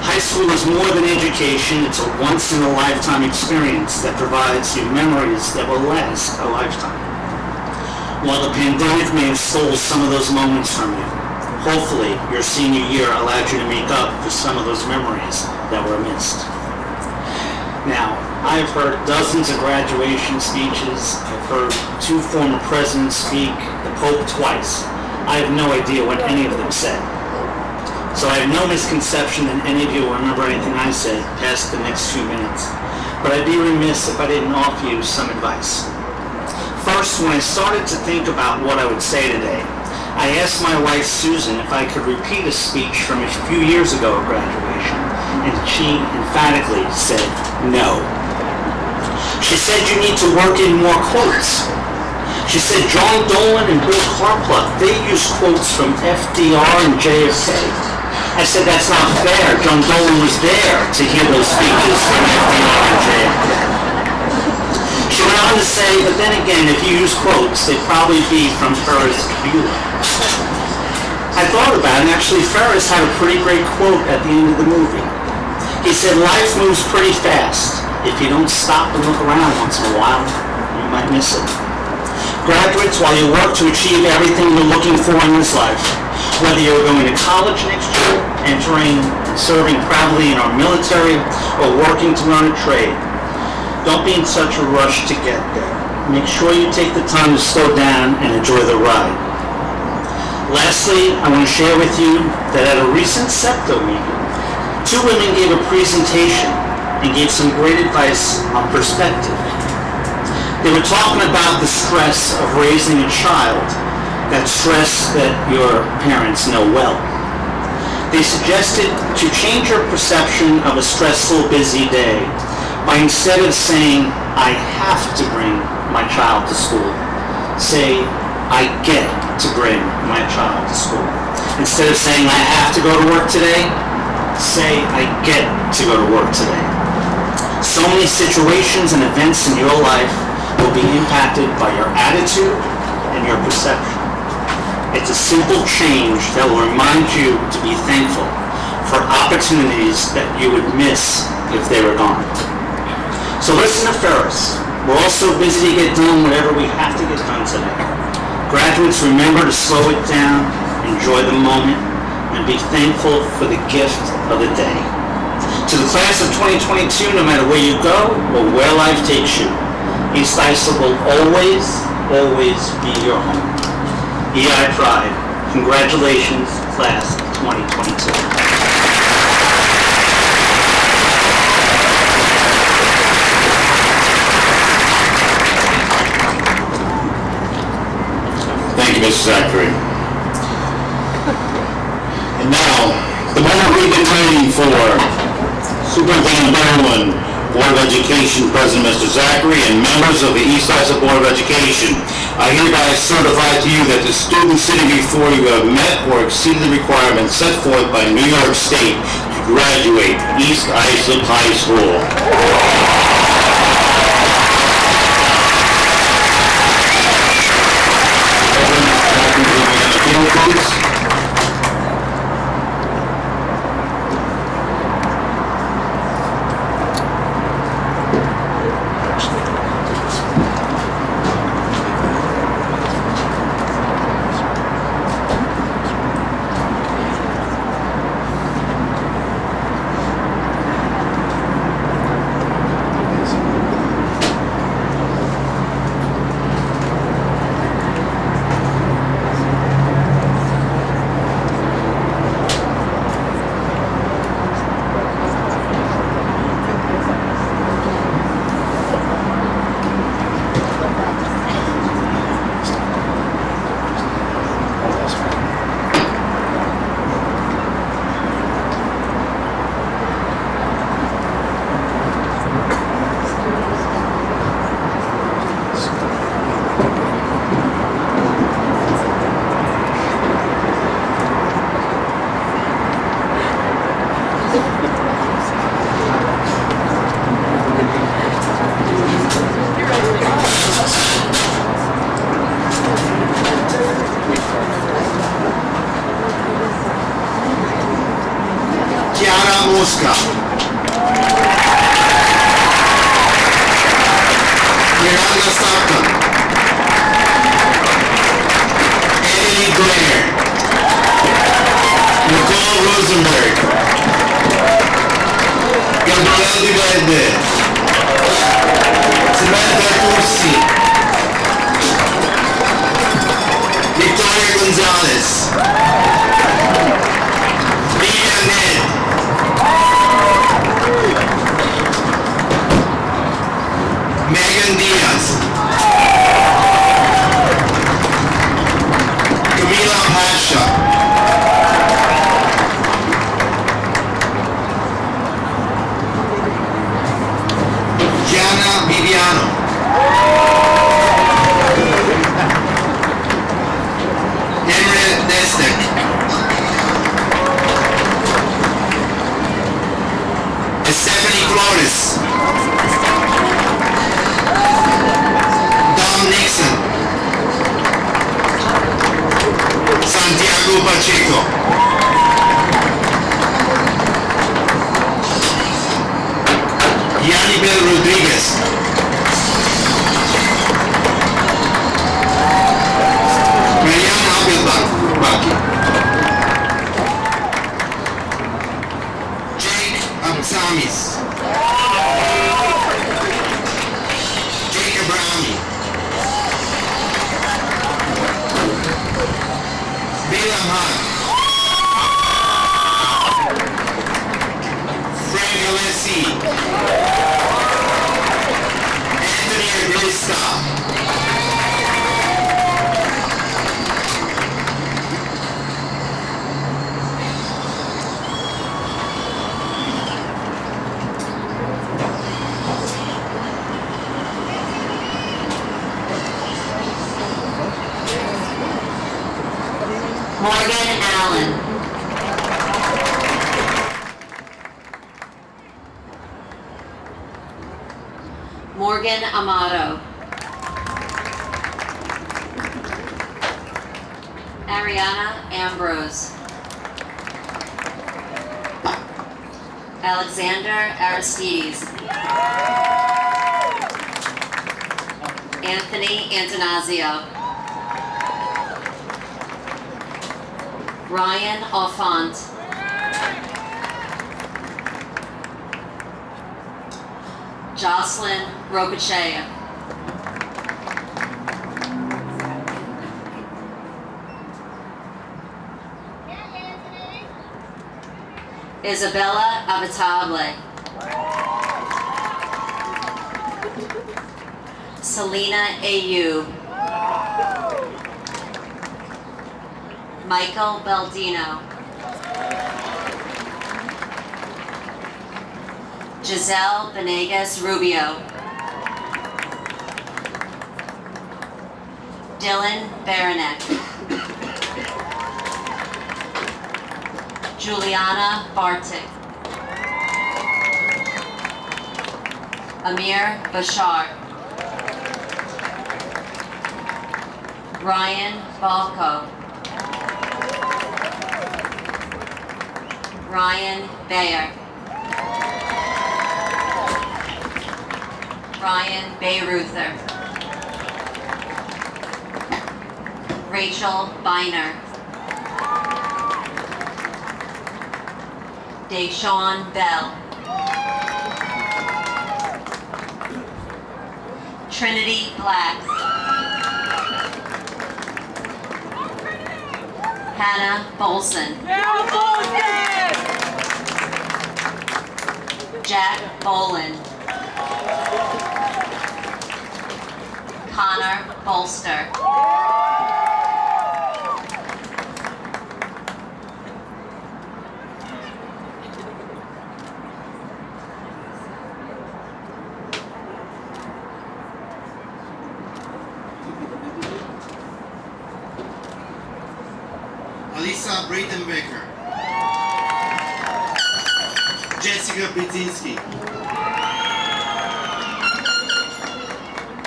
High school is more than education. It's a once-in-a-lifetime experience that provides you memories that will last a lifetime. While the pandemic may have stolen some of those moments from you, hopefully your senior year allowed you to make up for some of those memories that were missed. Now, I've heard dozens of graduation speeches. I've heard 2 former presidents speak, the Pope twice. I have no idea what any of them said. So I have no misconception that any of you will remember anything I said past the next few minutes. But I'd be remiss if I didn't offer you some advice. First, when I started to think about what I would say today, I asked my wife Susan if I could repeat a speech from a few years ago at graduation, and she emphatically said no. She said you need to work in more quotes. She said John Dolan and Bill Carpluck, they used quotes from FDR and JFK. I said that's not fair. John Dolan was there to hear those speeches from FDR and JFK. She went on to say, but then again, if you use quotes, they'd probably be from Ferris Bueller. I thought about it, and actually Ferris had a pretty great quote at the end of the movie. He said, life moves pretty fast. If you don't stop and look around once in a while, you might miss it. Graduates, while you work to achieve everything you're looking for in this life, whether you're going to college next year, entering and serving proudly in our military, or working to learn a trade, don't be in such a rush to get there. Make sure you take the time to slow down and enjoy the ride. Lastly, I want to share with you that at a recent SEPTA meeting, 2 women gave a presentation and gave some great advice on perspective. They were talking about the stress of raising a child, that stress that your parents know well. They suggested to change your perception of a stressful, busy day by instead of saying, I have to bring my child to school, say, I get to bring my child to school. Instead of saying, I have to go to work today, say, I get to go to work today. So many situations and events in your life will be impacted by your attitude and your perception. It's a simple change that will remind you to be thankful for opportunities that you would miss if they were gone. So listen to Ferris. We're all so busy to get done whatever we have to get done today. Graduates, remember to slow it down, enjoy the moment, and be thankful for the gift of the day. To the class of 2022, no matter where you go or where life takes you, East Islip will always, always be your home. EI Pride. Congratulations, class of 2022. Thank you, Mr. Zachary. And now, the moment we've been waiting for, Superintendent Berwin, Board of Education President Mr. Zachary, and members of the East Islip Board of Education, I hereby certify to you that the students sitting before you have met or exceeded the requirements set forth by New York State to graduate East Islip High School. Please. Mosca. Miranda Stockton. Emily Blair. Nicole Rosenberg. Gabriel Di Verde. Samantha Tursi. Victoria Gonzalez. Mia Ned. Megan Diaz. Camila Pasha. Gianna Viviano. Henriette Destek. Stephanie Flores. Nixon, Santiago Pacheco, Yanibel Rodriguez, Marianne Abelbach, Jake Absamis, Jake Abrami, Bilam Han, Frank Alessi, Anthony Agresta, Morgan Allen. Morgan Amato. Ariana Ambrose. Alexander Aristides. Anthony Antonazio. Ryan Alfont. Jocelyn Ropachea. Isabella Avatable. Selena Ayub. Michael Baldino. Giselle Venegas Rubio. Dylan Baranek. Juliana Bartik. Amir Bashar. Ryan Balco. Ryan Bayer. Ryan Bayruther. Rachel Biner. Deshawn Bell. Trinity Black. Hannah Bolson. Jack Bolin. Connor Bolster. Alisa Breitenbecker. Jessica Brzezinski.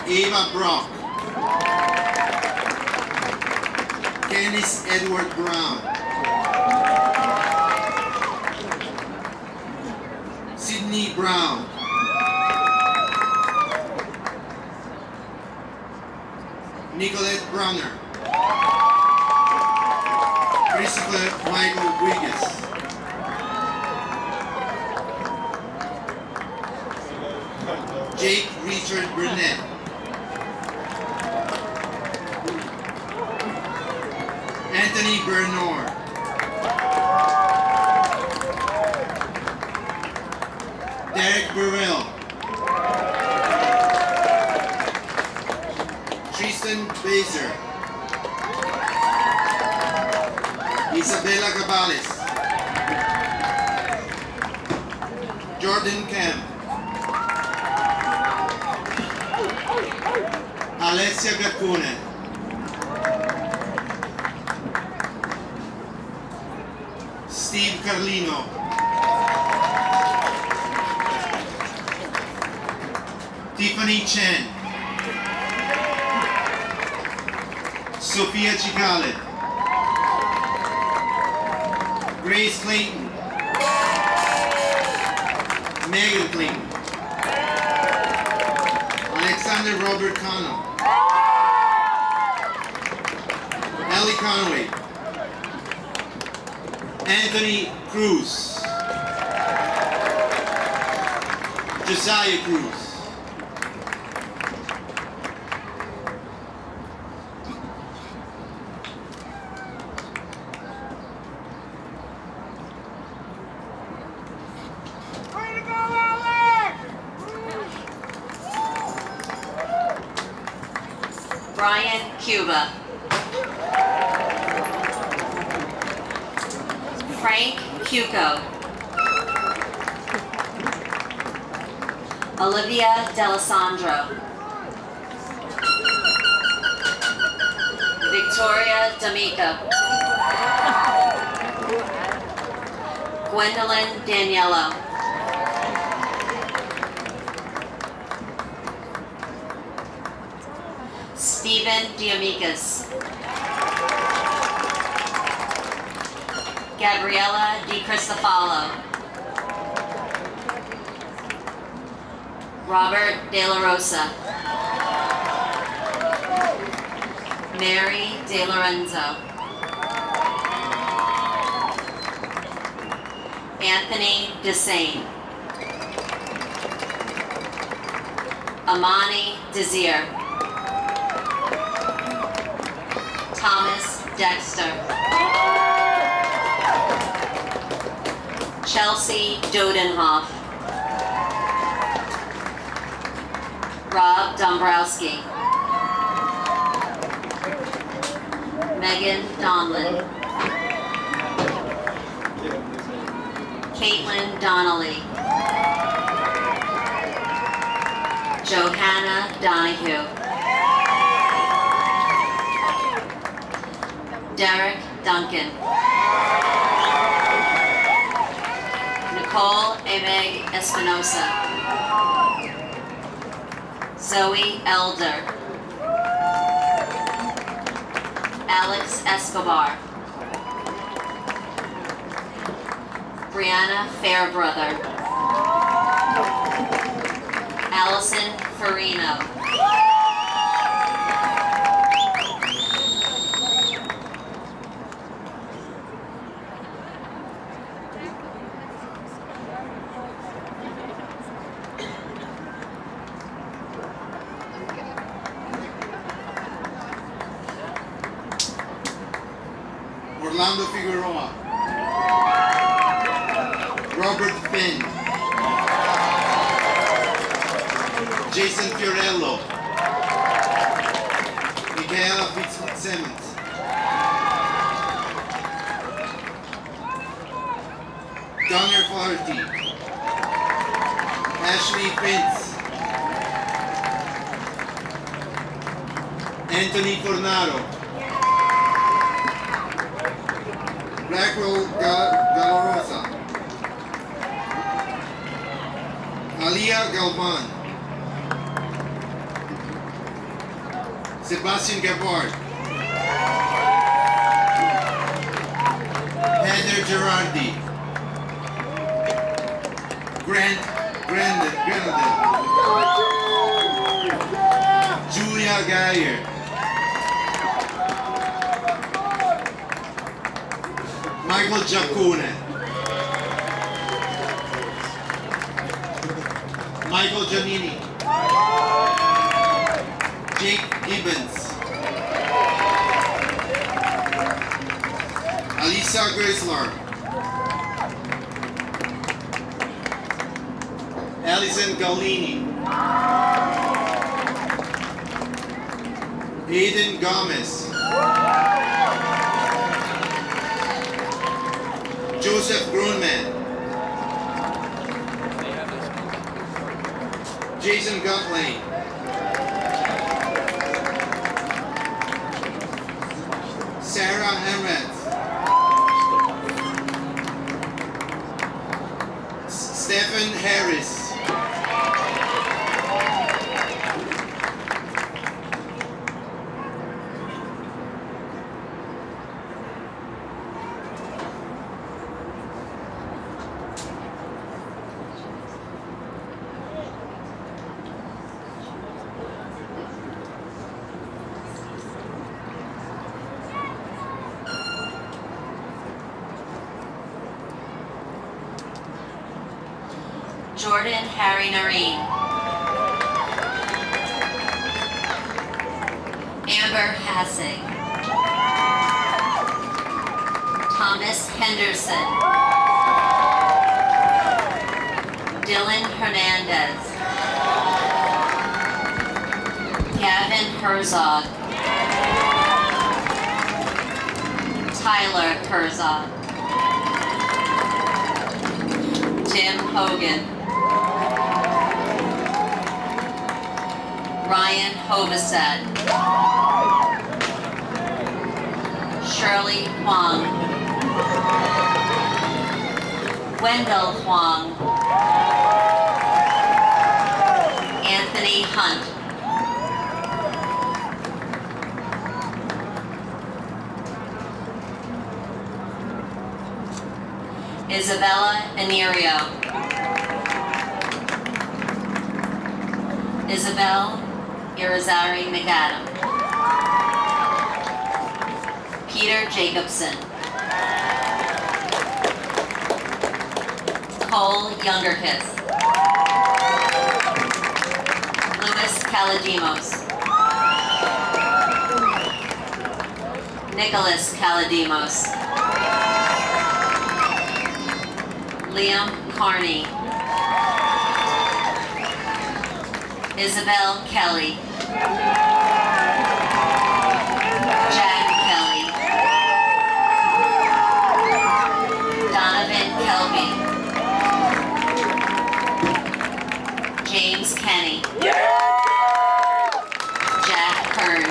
Ava Brock. Dennis Edward Brown. Sydney Brown. Nicolette Browner. Christopher Michael Guigues. Jake Richard Burnett. Anthony Bernor. Derek Burrell. Tristan Baser. Isabella Cabales. Jordan Kemp. Alessia Gaccone. Steve Carlino. Tiffany Chen. Sophia Cicale. Grace Clayton. Megan Clayton. Alexander Robert Cano. Ellie Conway. Anthony Cruz. Josiah Cruz. Brian Cuba. Frank Cuco. Olivia D'Alessandro. Victoria D'Amico. Gwendolyn Daniello. Stephen Diamicus. Gabriella Di Cristofalo. Robert De La Rosa. Mary De Lorenzo. Anthony Desane. Amani Desir. Thomas Dexter. Chelsea Dodenhoff. Rob Dombrowski. Megan Donlin. Caitlin Donnelly. Johanna Donahue. Derek Duncan. Nicole Emeg Espinosa. Zoe Elder. Alex Escobar. Brianna Fairbrother. Allison Farino. Orlando Figueroa. Robert Finn. Jason Fiorello. Michaela Fitzsimmons. Donner Flaherty. Ashley Prince. Anthony Fornaro. Raquel Galarrosa. Alia Galvan. Sebastian Gabard. Heather Gerardi. Granadel. Julia Geyer. Michael Giacone. Michael Giannini. Jake Gibbons. Alisa Grisler. Alison Galini. Aiden Gomez. Joseph Grunman. Jason Gutlane. Sarah Emmet. Stephen Harris. Jordan Harry Nareen. Amber Hassig. Thomas Henderson. Dylan Hernandez. Gavin Herzog. Tyler Herzog. Tim Hogan. Ryan Hovestad. Shirley Huang. Wendell Huang. Anthony Hunt. Isabella Anirio. Isabel Irizarry McAdam. Peter Jacobson. Cole Youngerkith. Louis Kaladimos. Nicholas Kaladimos. Liam Carney. Isabel Kelly. Jack Kelly. Donovan Kelby. James Kenny. Jack Kern.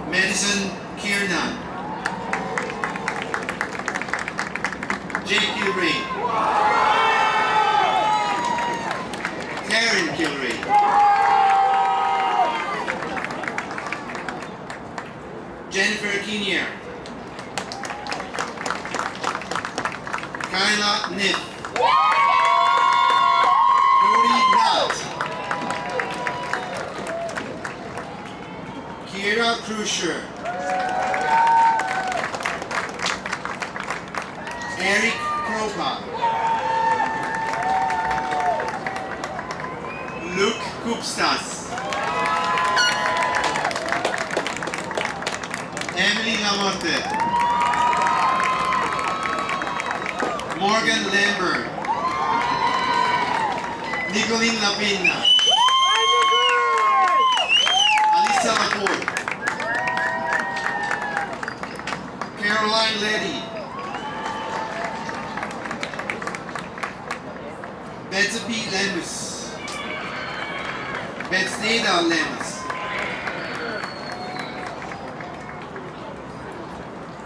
Madison Kiernan. Jake Kilray. Karen Kilray. Jennifer Kinnear. Kyla Niff. Cody Knott. Kira Krusher. Eric Kropa. Luke Kupstas. Emily Lamonte. Morgan Lambert. Nicolene Lapina. Alisa Laporte. Caroline Letty. Betsy Lemus. Betsneda Lemus.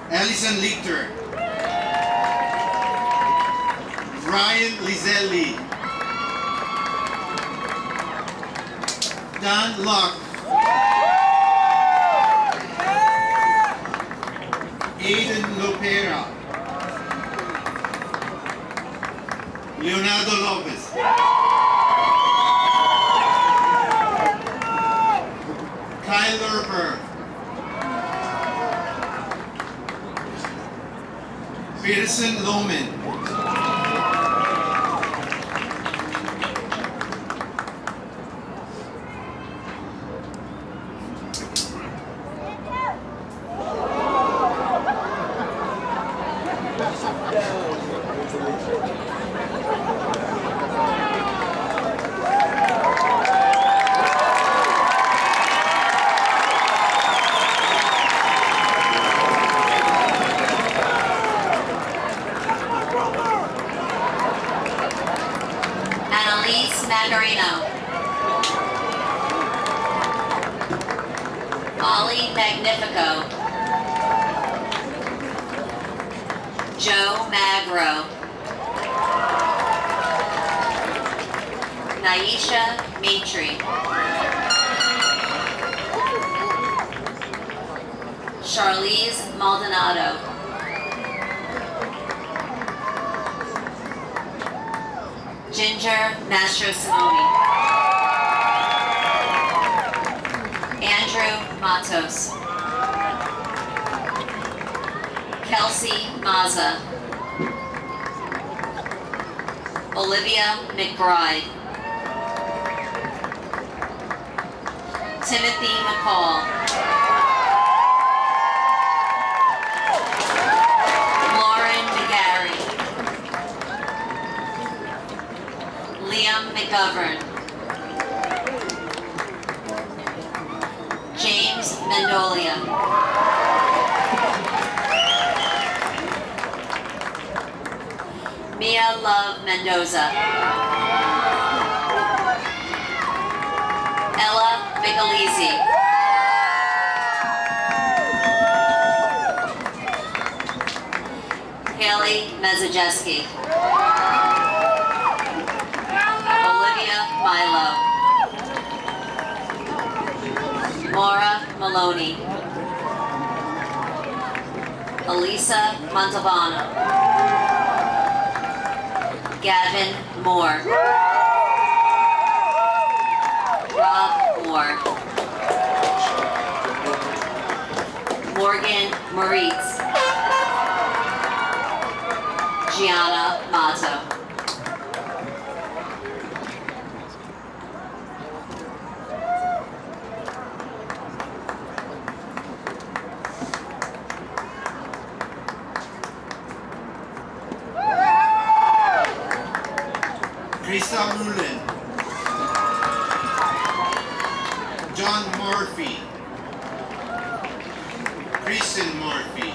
Alison Lichter. Ryan Lizelli. Dan Locke. Aiden Lopera. Leonardo Lopez. Kyle Lerper. Peterson Lohman. Magarino. Ollie Magnifico. Joe Magro. Naisha Maitre. Charlize Maldonado. Ginger Mastro Simone. Andrew Matos. Kelsey Maza. Olivia McBride. Timothy McCall. Lauren McGarry. Liam McGovern. James Mendolia. Mia Love Mendoza. Ella Michelizzi. Mezajeski. Olivia Milo. Maura Maloney. Elisa Montalbano. Gavin Moore. Rob Moore. Morgan Moritz. Gianna Mato. Krista Mullen. John Murphy. Kristen Murphy.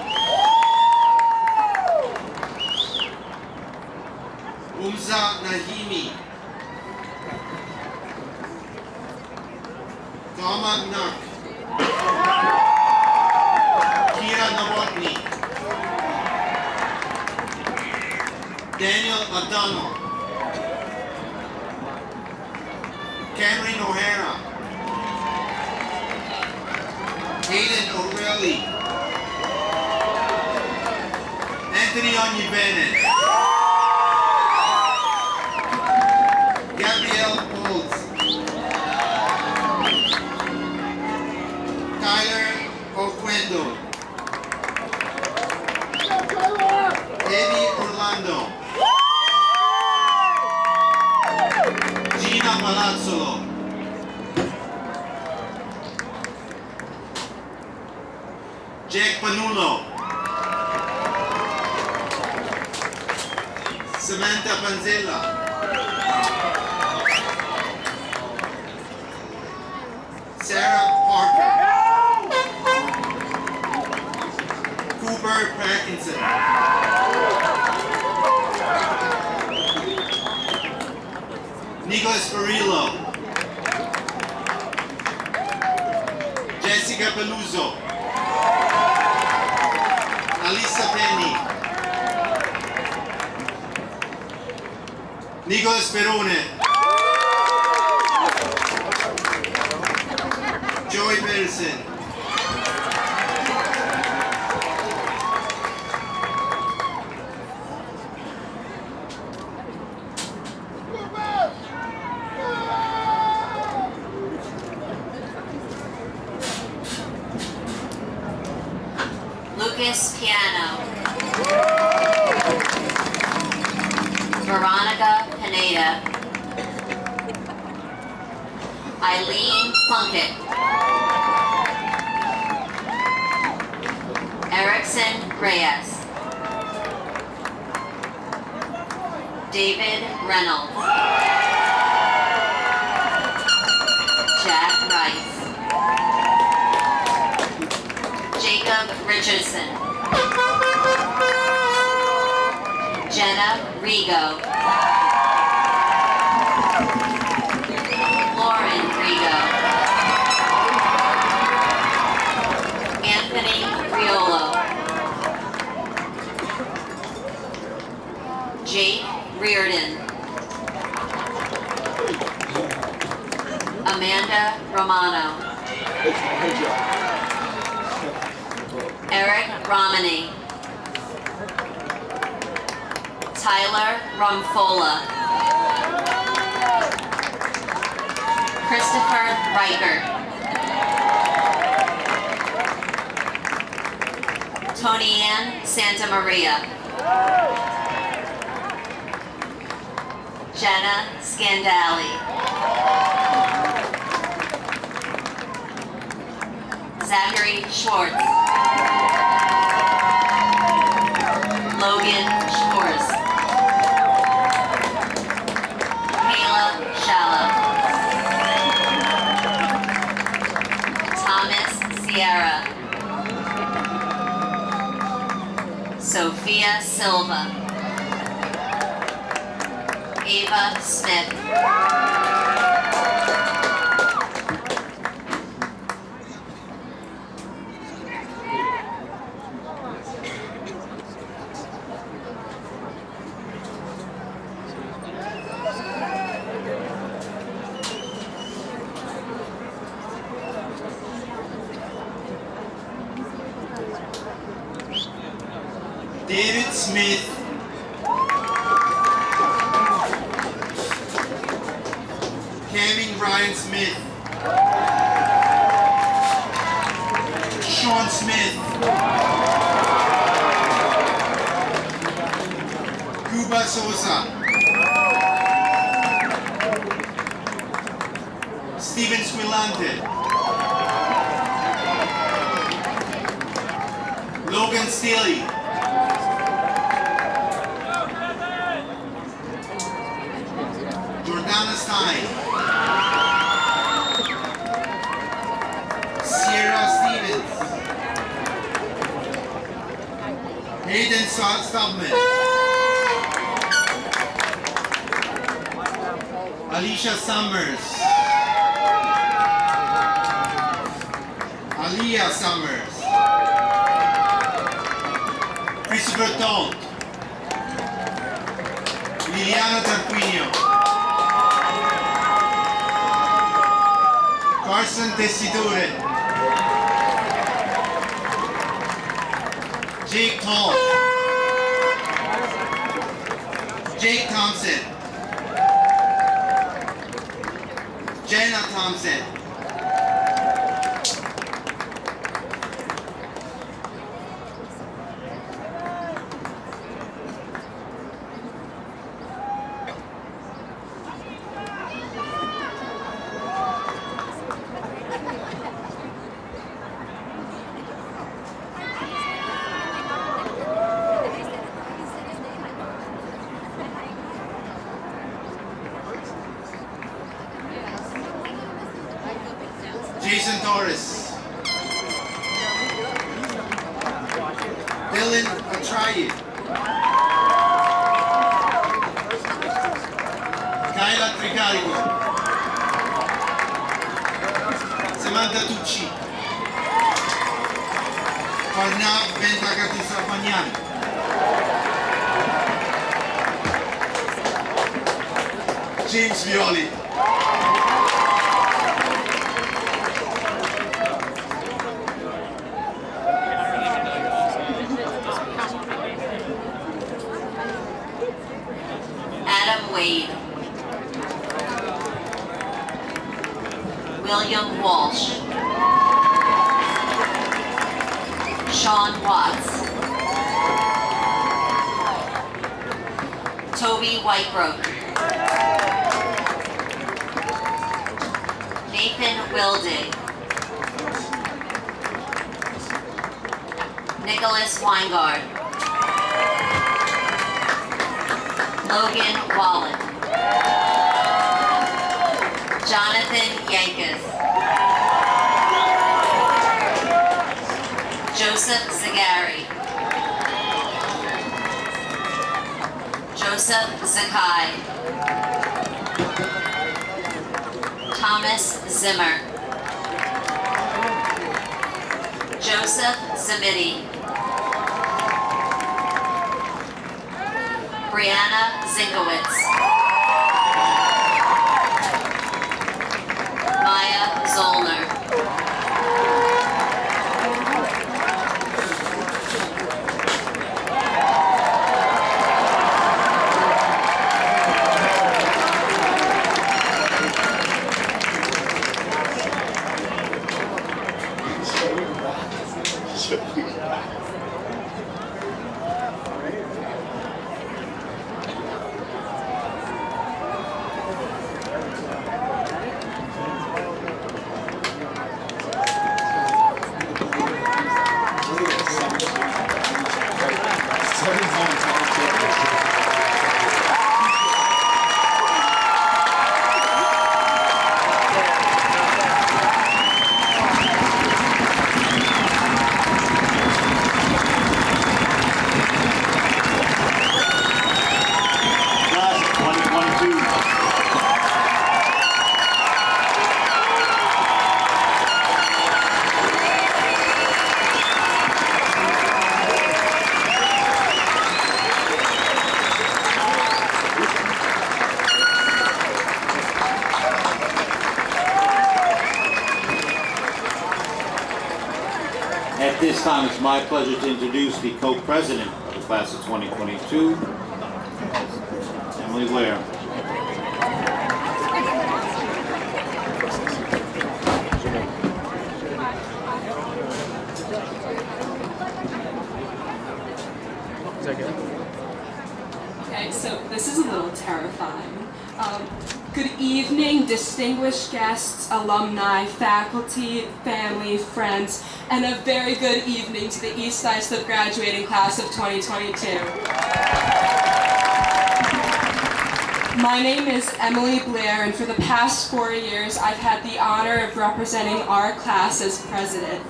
Umza Nahimi. Toma Nak. Kira Novotny. Daniel O'Donnell. Cameron O'Hara. Hayden O'Reilly. Anthony Onyebene. Gabrielle Olds. Tyler Oquendo. Eddie Orlando. Gina Palazzolo. Jack Panulo. Samantha Panzella. Sarah Parker. Cooper Parkinson. Nicholas Perillo. Jessica Peluzzo. Alisa Penny. Nicholas Perone. Joy Pearson. Lucas Piano. Veronica Pineda. Eileen Plunkett. Erickson Reyes. David Reynolds. Jack Rice. Jacob Richardson. Jenna Rigo. Lauren Rigo. Anthony Riolo. Jake Reardon. Amanda Romano. Eric Romney. Tyler Rumfola. Christopher Riker. Tony Ann Santa Maria. Jenna Scandali. Zachary Schwartz. Logan Schwartz. Kayla Shallow. Thomas Sierra. Sophia Silva. Ava Smith. David Smith. Kevin Ryan Smith. Sean Smith. Cuba Sosa. Steven Squilante. Logan Steely. Jordana Stein. Sierra Stevens. Hayden Stubman. Alicia Summers. Aliyah Summers. Christopher Tolt. Liliana Tarquinio. Carson Tessiture. Jake Hall. Jake Thompson. Jenna Thompson. Jason Torres. Dylan Atrayi. Kyla Tricarico. Samantha Tucci. Farnab Bentakatisafanian. James Violi. Adam Wade. William Walsh. Sean Watts. Toby Whitebrook. Nathan Wildig. Nicholas Weingard. Logan Wallen. Jonathan Yankus. Joseph Zagari. Joseph Zakai. Thomas Zimmer. Joseph Zamidi. Brianna Zinkowitz. Maya Zollner. At this time, it's my pleasure to introduce the co-president of the class of 2022. Emily Ware. Okay, so this is a little terrifying. Good evening, distinguished guests, alumni, faculty, family, friends, and a very good evening to the Eihs Islip graduating class of 2022. My name is Emily Blair, and for the past 4 years, I've had the honor of representing our class as president.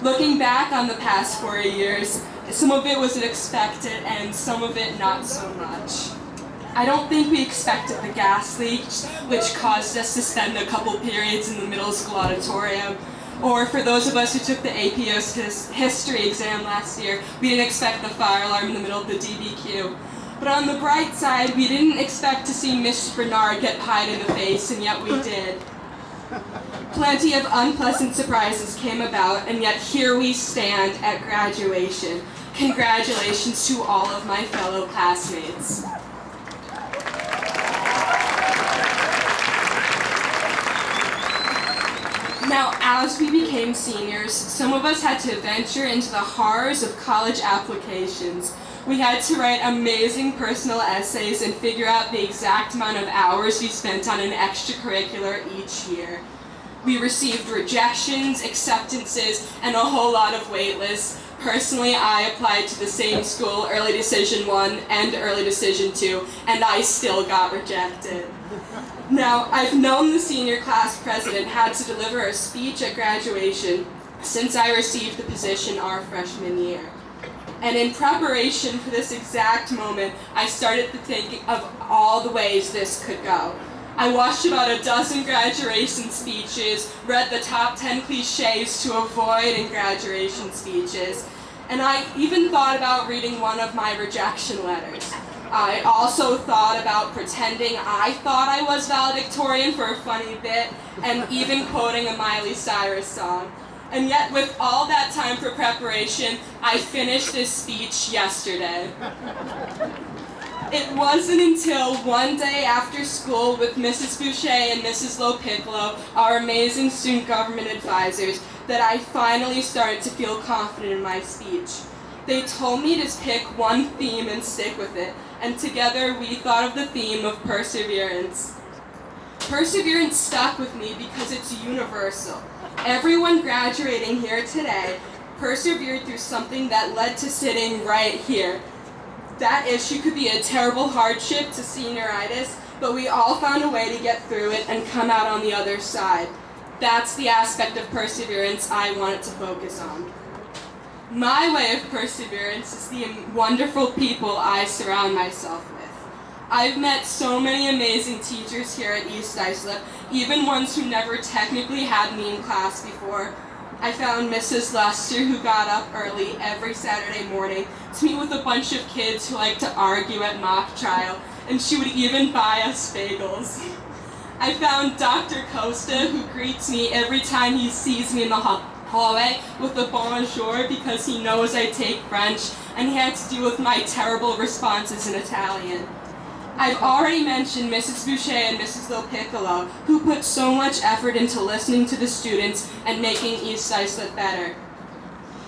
Looking back on the past 4 years, some of it was expected and some of it not so much. I don't think we expected the gas leaks, which caused us to spend a couple periods in the middle school auditorium. Or for those of us who took the APO's history exam last year, we didn't expect the fire alarm in the middle of the DBQ. But on the bright side, we didn't expect to see Miss Bernard get pied in the face, and yet we did. Plenty of unpleasant surprises came about, and yet here we stand at graduation. Congratulations to all of my fellow classmates. Now, as we became seniors, some of us had to venture into the horrors of college applications. We had to write amazing personal essays and figure out the exact amount of hours we spent on an extracurricular each year. We received rejections, acceptances, and a whole lot of waitlists. Personally, I applied to the same school, Early Decision 1 and Early Decision 2, and I still got rejected. Now, I've known the senior class president had to deliver a speech at graduation since I received the position our freshman year. And in preparation for this exact moment, I started to think of all the ways this could go. I watched about a dozen graduation speeches, read the top 10 cliches to avoid in graduation speeches, and I even thought about reading one of my rejection letters. I also thought about pretending I thought I was valedictorian for a funny bit, and even quoting a Miley Cyrus song. And yet, with all that time for preparation, I finished this speech yesterday. It wasn't until one day after school with Mrs. Boucher and Mrs. Lopiccolo, our amazing student government advisors, that I finally started to feel confident in my speech. They told me to pick one theme and stick with it, and together we thought of the theme of perseverance. Perseverance stuck with me because it's universal. Everyone graduating here today persevered through something that led to sitting right here. That issue could be a terrible hardship to senioritis, but we all found a way to get through it and come out on the other side. That's the aspect of perseverance I wanted to focus on. My way of perseverance is the wonderful people I surround myself with. I've met so many amazing teachers here at Eihs Islip, even ones who never technically had me in class before. I found Mrs. Lester, who got up early every Saturday morning to meet with a bunch of kids who like to argue at mock trial, and she would even buy us bagels. I found Dr. Costa, who greets me every time he sees me in the hallway with a bonjour because he knows I take French, and he had to deal with my terrible responses in Italian. I've already mentioned Mrs. Boucher and Mrs. Lopiccolo, who put so much effort into listening to the students and making Eihs Islip better.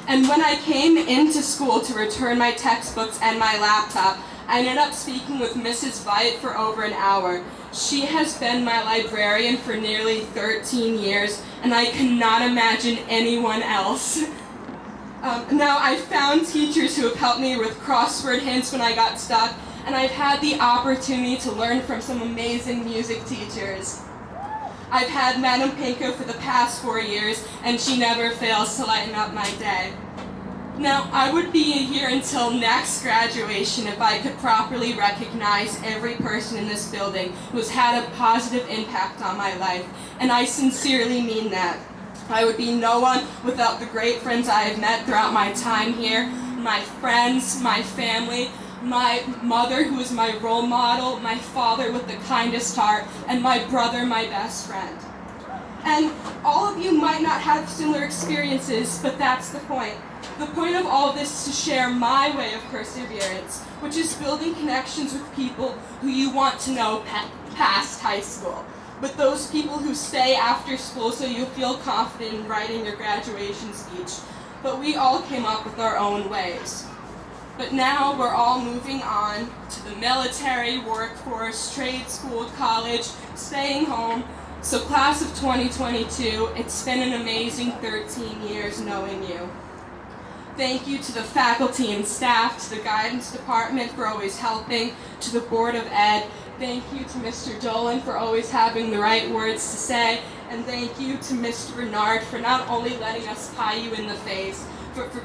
And when I came into school to return my textbooks and my laptop, I ended up speaking with Mrs. Veit for over an hour. She has been my librarian for nearly 13 years, and I cannot imagine anyone else. Now, I've found teachers who have helped me with crossword hints when I got stuck, and I've had the opportunity to learn from some amazing music teachers. I've had Madam Pinko for the past 4 years, and she never fails to lighten up my day. Now, I would be here until next graduation if I could properly recognize every person in this building who's had a positive impact on my life, and I sincerely mean that. I would be no one without the great friends I have met throughout my time here, my friends, my family, my mother, who is my role model, my father with the kindest heart, and my brother, my best friend. And all of you might not have similar experiences, but that's the point. The point of all of this is to share my way of perseverance, which is building connections with people who you want to know past high school. But those people who stay after school so you feel confident in writing your graduation speech. But we all came up with our own ways. But now we're all moving on to the military, workforce, trade school, college, staying home. So class of 2022, it's been an amazing 13 years knowing you. Thank you to the faculty and staff, to the guidance department for always helping, to the Board of Ed. Thank you to Mr. Dolan for always having the right words to say. And thank you to Mr. Bernard for not only letting us pie you in the face,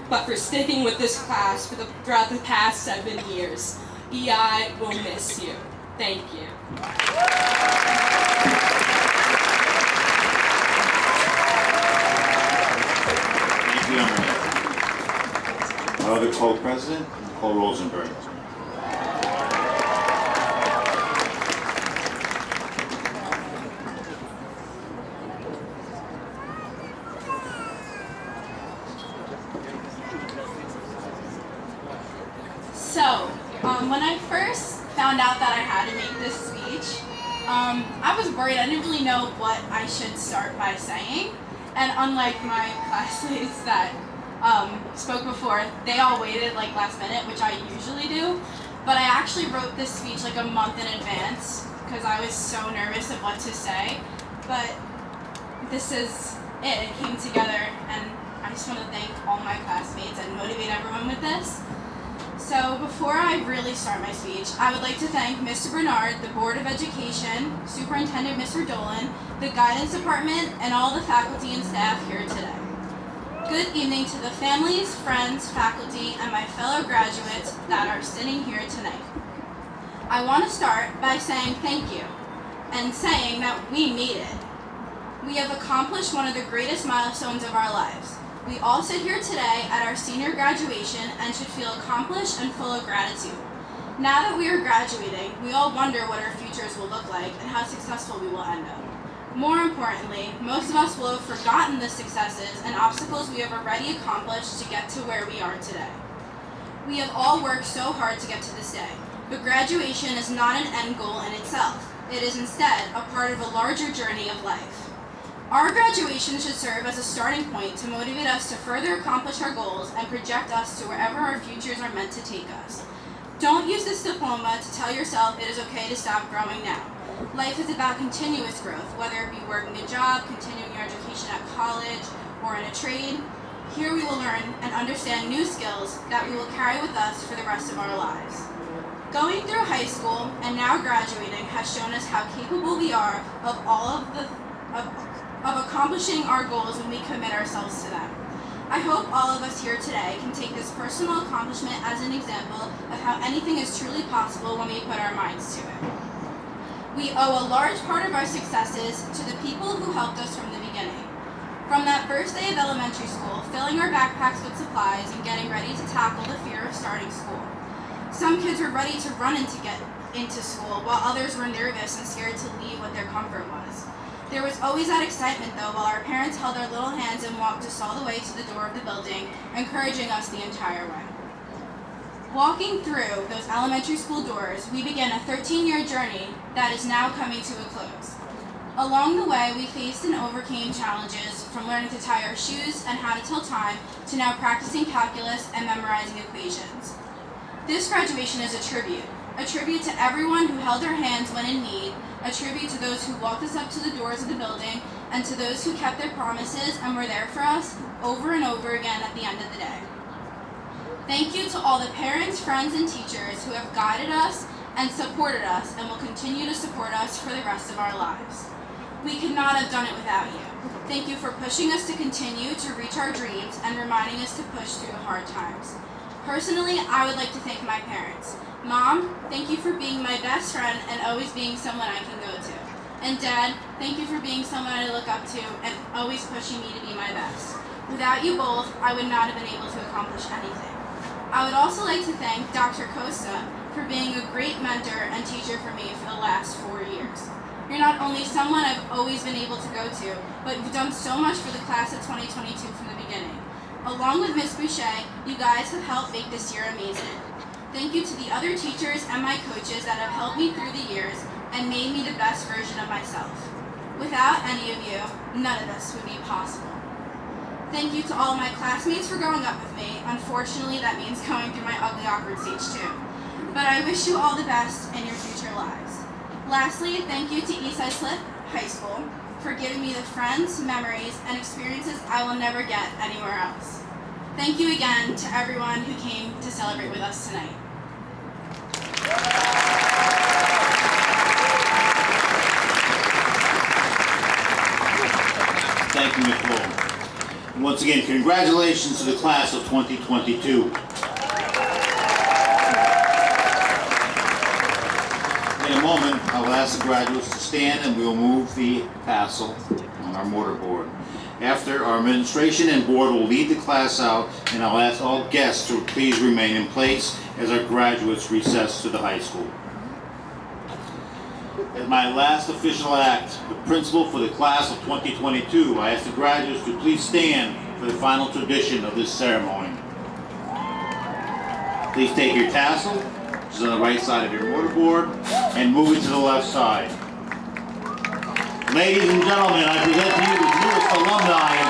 but for sticking with this class throughout the past 7 years. EI will miss you. Thank you. Thank you, Emily. Our other co-president, Nicole Rosenberg. So, when I first found out that I had to make this speech, I was worried. I didn't really know what I should start by saying. And unlike my classmates that spoke before, they all waited like last minute, which I usually do. But I actually wrote this speech like a month in advance because I was so nervous of what to say. But this is it. It came together, and I just want to thank all my classmates and motivate everyone with this. So before I really start my speech, I would like to thank Mr. Bernard, the Board of Education, Superintendent Mr. Dolan, the Guidance Department, and all the faculty and staff here today. Good evening to the families, friends, faculty, and my fellow graduates that are sitting here tonight. I want to start by saying thank you, and saying that we made it. We have accomplished one of the greatest milestones of our lives. We all sit here today at our senior graduation and should feel accomplished and full of gratitude. Now that we are graduating, we all wonder what our futures will look like and how successful we will end up. More importantly, most of us will have forgotten the successes and obstacles we have already accomplished to get to where we are today. We have all worked so hard to get to this day, but graduation is not an end goal in itself. It is instead a part of a larger journey of life. Our graduation should serve as a starting point to motivate us to further accomplish our goals and project us to wherever our futures are meant to take us. Don't use this diploma to tell yourself it is okay to stop growing now. Life is about continuous growth, whether it be working a job, continuing your education at college, or in a trade. Here we will learn and understand new skills that we will carry with us for the rest of our lives. Going through high school and now graduating has shown us how capable we are of accomplishing our goals when we commit ourselves to them. I hope all of us here today can take this personal accomplishment as an example of how anything is truly possible when we put our minds to it. We owe a large part of our successes to the people who helped us from the beginning. From that first day of elementary school, filling our backpacks with supplies and getting ready to tackle the fear of starting school. Some kids were ready to run in to get into school, while others were nervous and scared to leave what their comfort was. There was always that excitement, though, while our parents held our little hands and walked us all the way to the door of the building, encouraging us the entire way. Walking through those elementary school doors, we began a 13-year journey that is now coming to a close. Along the way, we faced and overcame challenges, from learning to tie our shoes and how to tell time, to now practicing calculus and memorizing equations. This graduation is a tribute to everyone who held our hands when in need, a tribute to those who walked us up to the doors of the building, and to those who kept their promises and were there for us over and over again at the end of the day. Thank you to all the parents, friends, and teachers who have guided us and supported us and will continue to support us for the rest of our lives. We could not have done it without you. Thank you for pushing us to continue to reach our dreams and reminding us to push through the hard times. Personally, I would like to thank my parents. Mom, thank you for being my best friend and always being someone I can go to. And Dad, thank you for being someone I look up to and always pushing me to be my best. Without you both, I would not have been able to accomplish anything. I would also like to thank Dr. Costa for being a great mentor and teacher for me for the last 4 years. You're not only someone I've always been able to go to, but you've done so much for the class of 2022 from the beginning. Along with Miss Boucher, you guys have helped make this year amazing. Thank you to the other teachers and my coaches that have helped me through the years and made me the best version of myself. Without any of you, none of this would be possible. Thank you to all of my classmates for growing up with me. Unfortunately, that means going through my ugly, awkward stage too. But I wish you all the best in your future lives. Lastly, thank you to Eihs High School for giving me the friends, memories, and experiences I will never get anywhere else. Thank you again to everyone who came to celebrate with us tonight. Thank you, Nicole. And once again, congratulations to the class of 2022. In a moment, I will ask the graduates to stand and we will move the tassel on our mortarboard. After, our administration and board will lead the class out, and I'll ask all guests to please remain in place as our graduates recess to the high school. As my last official act, the principal for the class of 2022, I ask the graduates to please stand for the final tradition of this ceremony. Please take your tassel, which is on the right side of your mortarboard, and move it to the left side. Ladies and gentlemen, I present to you the newest alumni